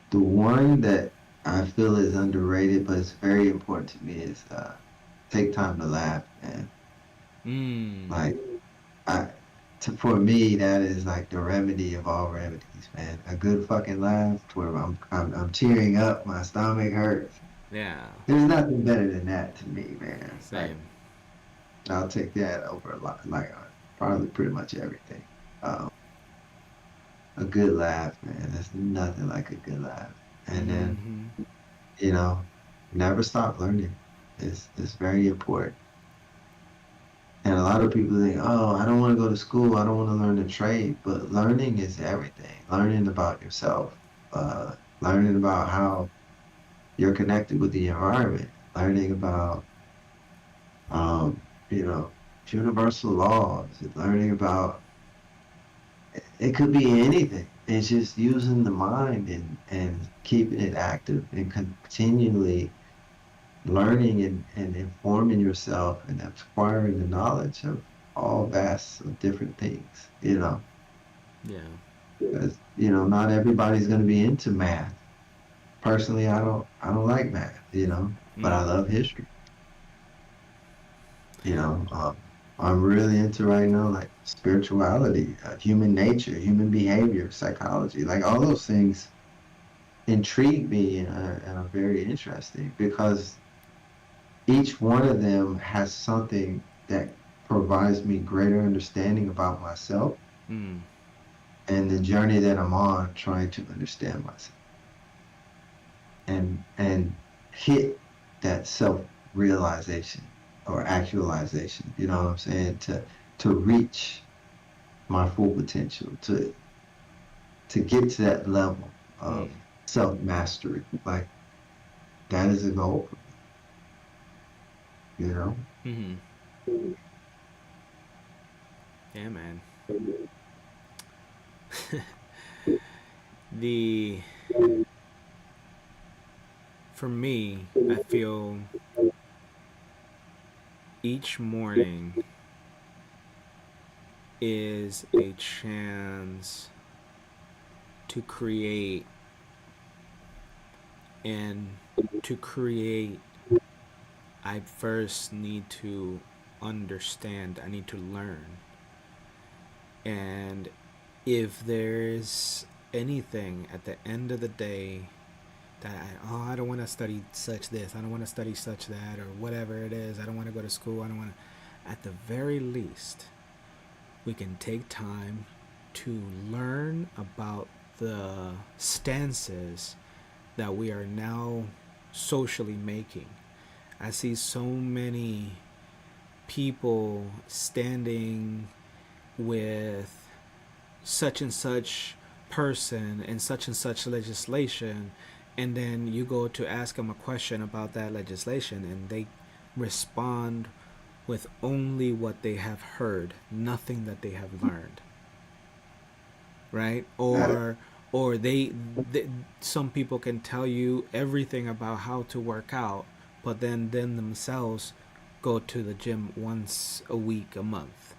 The one that I feel is underrated, but it's very important to me is take time to laugh, man. Mm. Like I for me, that is like the remedy of all remedies, man. A good fucking laugh where I'm tearing up, my stomach hurts. Yeah. There's nothing better than that to me, man. Like Same. I'll take that over a lot, like probably pretty much everything. Um, a good laugh, man. There's nothing like a good laugh. And then, Mm-hmm. you know, never stop learning. It's very important. And a lot of people think, oh, I don't want to go to school. I don't want to learn a trade. But learning is everything. Learning about yourself, learning about how you're connected with the environment, learning about, um, you know, universal laws, learning about it could be anything. It's just using the mind and keeping it active and continually learning and informing yourself and acquiring the knowledge of all vast of different things, Yeah. because, not everybody's going to be into math. Personally, I don't like math, but Mm. I love history, you know. I'm really into right now, like spirituality, human nature, human behavior, psychology, like all those things intrigue me and are very interesting because each one of them has something that provides me greater understanding about myself Mm. and the journey that I'm on trying to understand myself and hit that self realization or actualization, you know what I'm saying? To reach my full potential, to get to that level of Mm. self mastery. Like that is a goal for me, you know? Mm-hmm. Yeah, man. The For me, I feel each morning is a chance to create, and to create I first need to understand, I need to learn. And if there's anything at the end of the day that I don't want to study such this, I don't want to study such that, or whatever it is, I don't want to go to school, I don't want to, at the very least, we can take time to learn about the stances that we are now socially making. I see so many people standing with such and such person and such legislation, and then you go to ask them a question about that legislation and they respond with only what they have heard, nothing that they have learned, right? That, Or they some people can tell you everything about how to work out, but then themselves go to the gym once a week, a month,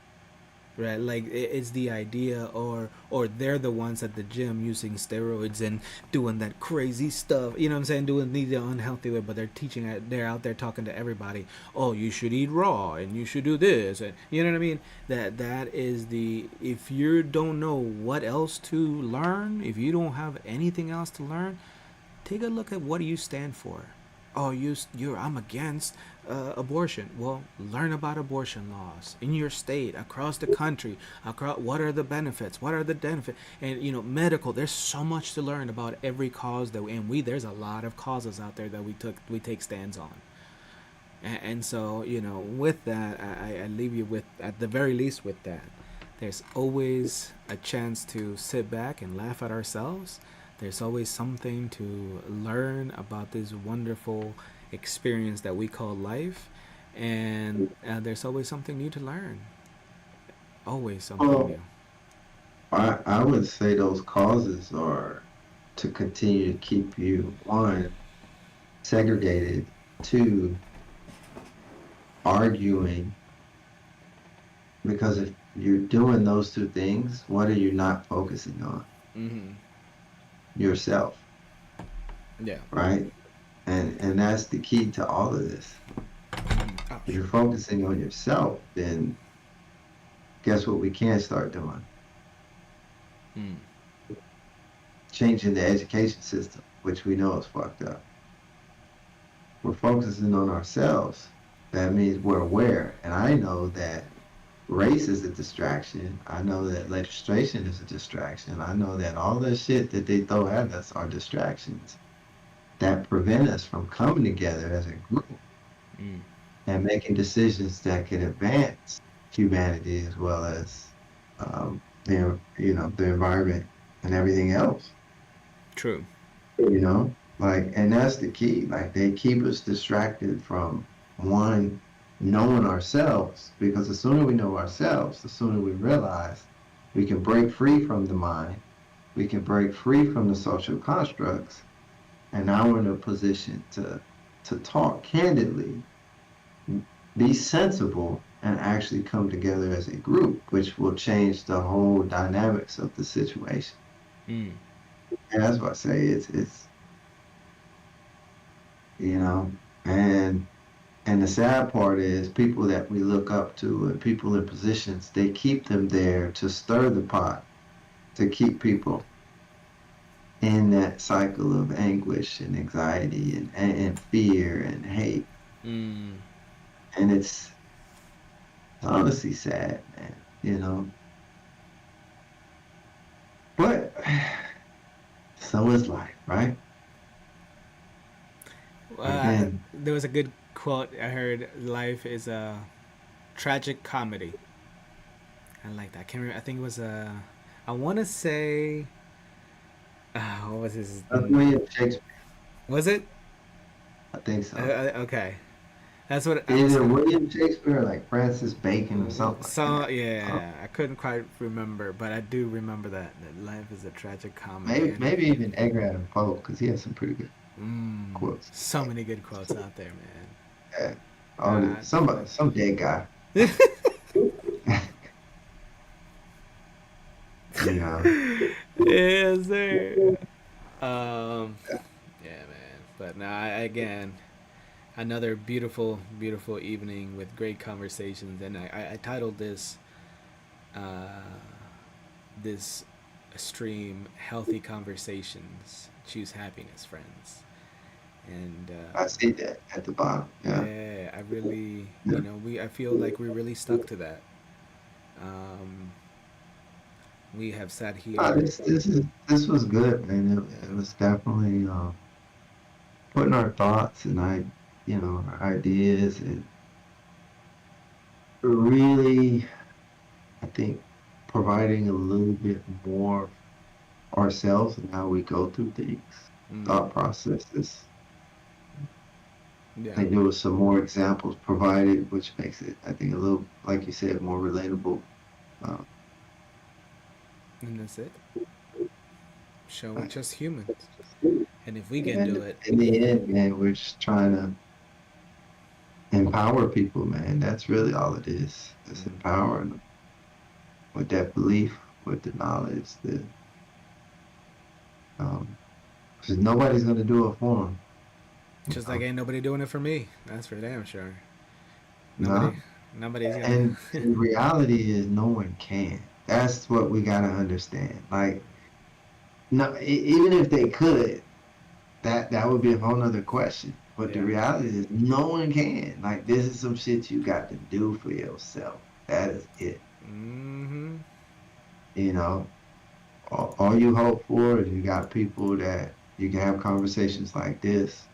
right? Like it's the idea, or they're the ones at the gym using steroids and doing that crazy stuff, you know what I'm saying, doing the unhealthy way, but they're teaching it, they're out there talking to everybody, oh, you should eat raw and you should do this, and you know what I mean. That is the, if you don't know what else to learn, if you don't have anything else to learn, take a look at what do you stand for. Oh, you're I'm against abortion. Well, learn about abortion laws in your state, across the country. Across, what are the benefits? What are the benefits? And medical. There's so much to learn about every cause that there's a lot of causes out there that we take stands on. And so with that, I leave you with, at the very least, with that. There's always a chance to sit back and laugh at ourselves. There's always something to learn about this wonderful experience that we call life. And there's always something new to learn. Always something well, new. I would say those causes are to continue to keep you, one, segregated, two, arguing, because if you're doing those two things, what are you not focusing on? Mm-hmm. Yourself, Yeah. right? And that's the key to all of this. If Ouch. you're focusing on yourself, then guess what we can start doing? Mm. Changing the education system, which we know is fucked up. We're focusing on ourselves. That means we're aware. And I know that race is a distraction. I know that legislation is a distraction. I know that all the shit that they throw at us are distractions that prevent us from coming together as a group Mm. and making decisions that can advance humanity as well as the environment and everything else. True. Like, and that's the key. Like, they keep us distracted from one, knowing ourselves, because the sooner we know ourselves, the sooner we realize we can break free from the mind, we can break free from the social constructs, and now we're in a position to talk candidly, be sensible, and actually come together as a group, which will change the whole dynamics of the situation. Mm. And that's what I say. It's you know, and And the sad part is people that we look up to and people in positions, they keep them there to stir the pot, to keep people in that cycle of anguish and anxiety and fear and hate. Mm. And it's honestly sad, man, But so is life, right? Again, There was a good quote I heard: "Life is a tragic comedy." I like that. I can't remember. I think it was a. I want to say. What was his? that's William Shakespeare. Was it? I think so. Okay, that's what I was. Either William Shakespeare or like Francis Bacon or something like So that. Uh, yeah, I couldn't quite remember, but I do remember that life is a tragic comedy, maybe and maybe even Edgar Allan Poe because he has some pretty good quotes. so many good quotes out there, man. Yeah. I Somebody, some dead guy. You know. yes, sir. Um, yeah, man. But now again, another beautiful, beautiful evening with great conversations, and I titled uh, this stream "Healthy Conversations." Choose happiness, friends. And I see that at the bottom. Yeah. yeah, I really, Yeah. I feel like we really stuck to that. Um, we have sat here. This was good, man. It was definitely putting our thoughts and our ideas and really, I think, providing a little bit more ourselves and how we go through things, Mm, thought processes. I yeah, think there was some more examples provided, which makes it, I think, a little, like you said, more relatable. Uh, and that's it. Show we're I- just humans, and if we can do and it, in the end, man, we're just trying to empower people, man. That's really all it is. It's empowering them with that belief, with the knowledge, um, because nobody's gonna do it for them, you just like know. ain't nobody doing it for me. That's for damn sure. Nobody, No, nobody's gonna. and the reality is no one can. That's what we gotta understand. Like, no, even if they could, that would be a whole nother question. But the Yeah. reality is no one can. Like, this is some shit you got to do for yourself. That is it. Mm-hmm. You know, all you hope for is you got people that you can have conversations like this,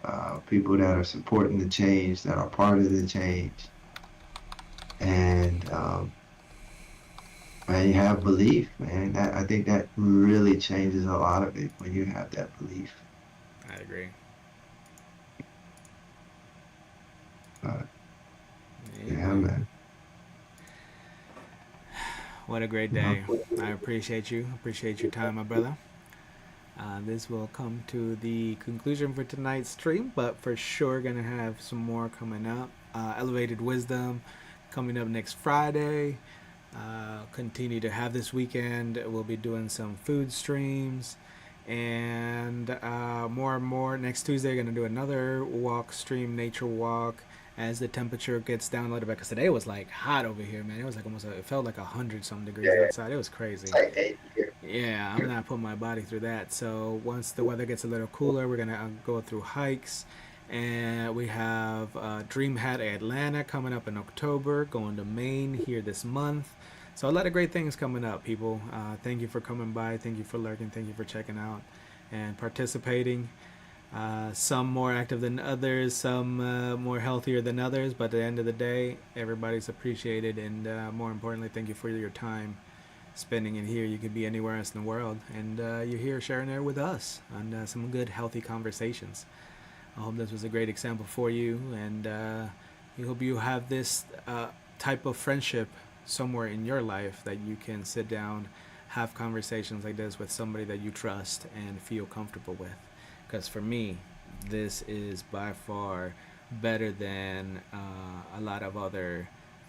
people that are supporting the change, that are part of the change, and man, you have belief, man. I think that really changes a lot of it when you have that belief. I agree. Uh, Yeah, yeah, man. man. What a great You know, day. I appreciate you. Appreciate your time, my brother. This will come to the conclusion for tonight's stream, but for sure gonna have some more coming up. Elevated Wisdom coming up next Friday. Continue to have this weekend. We'll be doing some food streams, and more and more. Next Tuesday, gonna do another walk stream, nature walk, as the temperature gets down a little bit. Cause today was like hot over here, man. It was like it felt like 100 some degrees yeah, outside. It was crazy. it's like 8 years. Yeah, I'm not putting my body through that. So once the weather gets a little cooler, we're gonna go through hikes, and we have Dream Hat Atlanta coming up in October, going to Maine here this month. So a lot of great things coming up, people. Thank you for coming by. Thank you for lurking. Thank you for checking out and participating. Some more active than others, some more healthier than others. But at the end of the day, everybody's appreciated, and more importantly, thank you for your time spending it here. You could be anywhere else in the world, and you're here sharing it with us on some good, healthy conversations. I hope this was a great example for you, and we hope you have this type of friendship somewhere in your life that you can sit down, have conversations like this with somebody that you trust and feel comfortable with. Because for me, this is by far better than a lot of other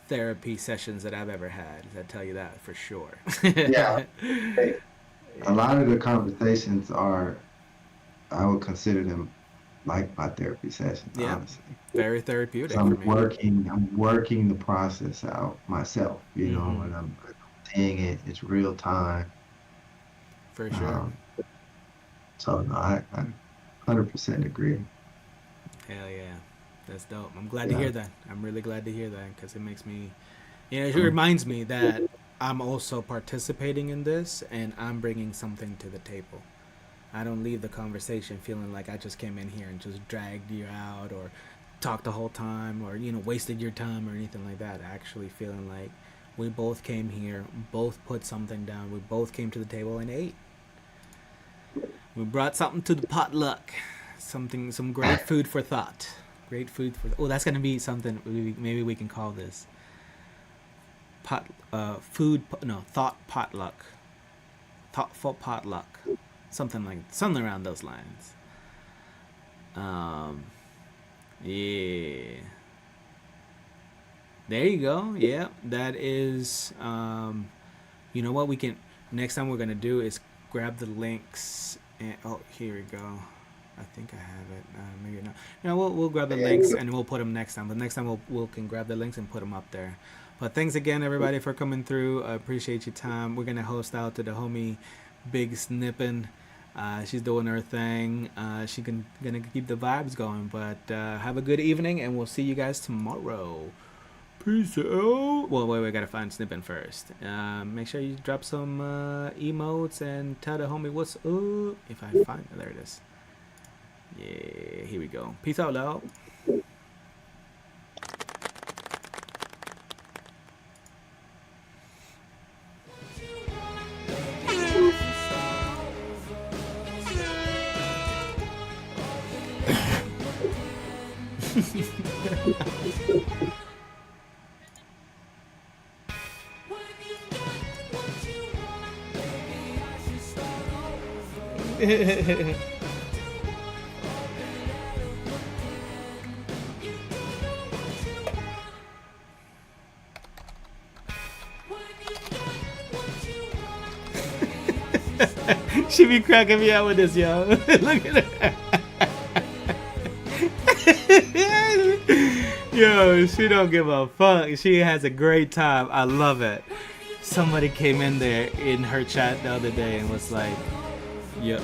therapy sessions that I've ever had. I tell you that for sure. Yeah, Yeah. a lot of the conversations are, I would consider them like my therapy sessions, Yep. honestly. Very 'Cause therapeutic for me. I'm working the process out myself, you know, Mm-hmm. and I'm seeing it. It's real time. For sure. Um, so no, I 100% agree. Hell yeah. That's dope. I'm glad to Yeah. hear that. I'm really glad to hear that because it makes me, it Um, reminds me that I'm also participating in this and I'm bringing something to the table. I don't leave the conversation feeling like I just came in here and just dragged you out or talked the whole time or, wasted your time or anything like that. Actually feeling like we both came here, both put something down, we both came to the table and ate. We brought something to the potluck. Some great food for thought. Great food for. Oh, that's gonna be something. Maybe we can call this food. No, thought potluck. Thoughtful potluck. Something around those lines. Um, yeah. There you go. Yeah, that is. You know what we can. Next time we're gonna do is grab the links. And oh, here we go. I think I have it. Maybe not. No, we'll grab the links and we'll put them next time. But next time we'll can grab the links and put them up there. But thanks again, everybody, for coming through. I appreciate your time. We're gonna host out to the homie Big Snippin'. She's doing her thing. Gonna keep the vibes going. But have a good evening, and we'll see you guys tomorrow. Peace out. Well, wait, we gotta find Snippin' first. Make sure you drop some emotes and tell the homie what's up. If I find it, there it is. Yeah, here we go. Peace out, loud. She be cracking me out with this, yo. Look at her. Yo, she don't give a fuck. She has a great time. I love it. Somebody came in there in her chat the other day and was like, yo,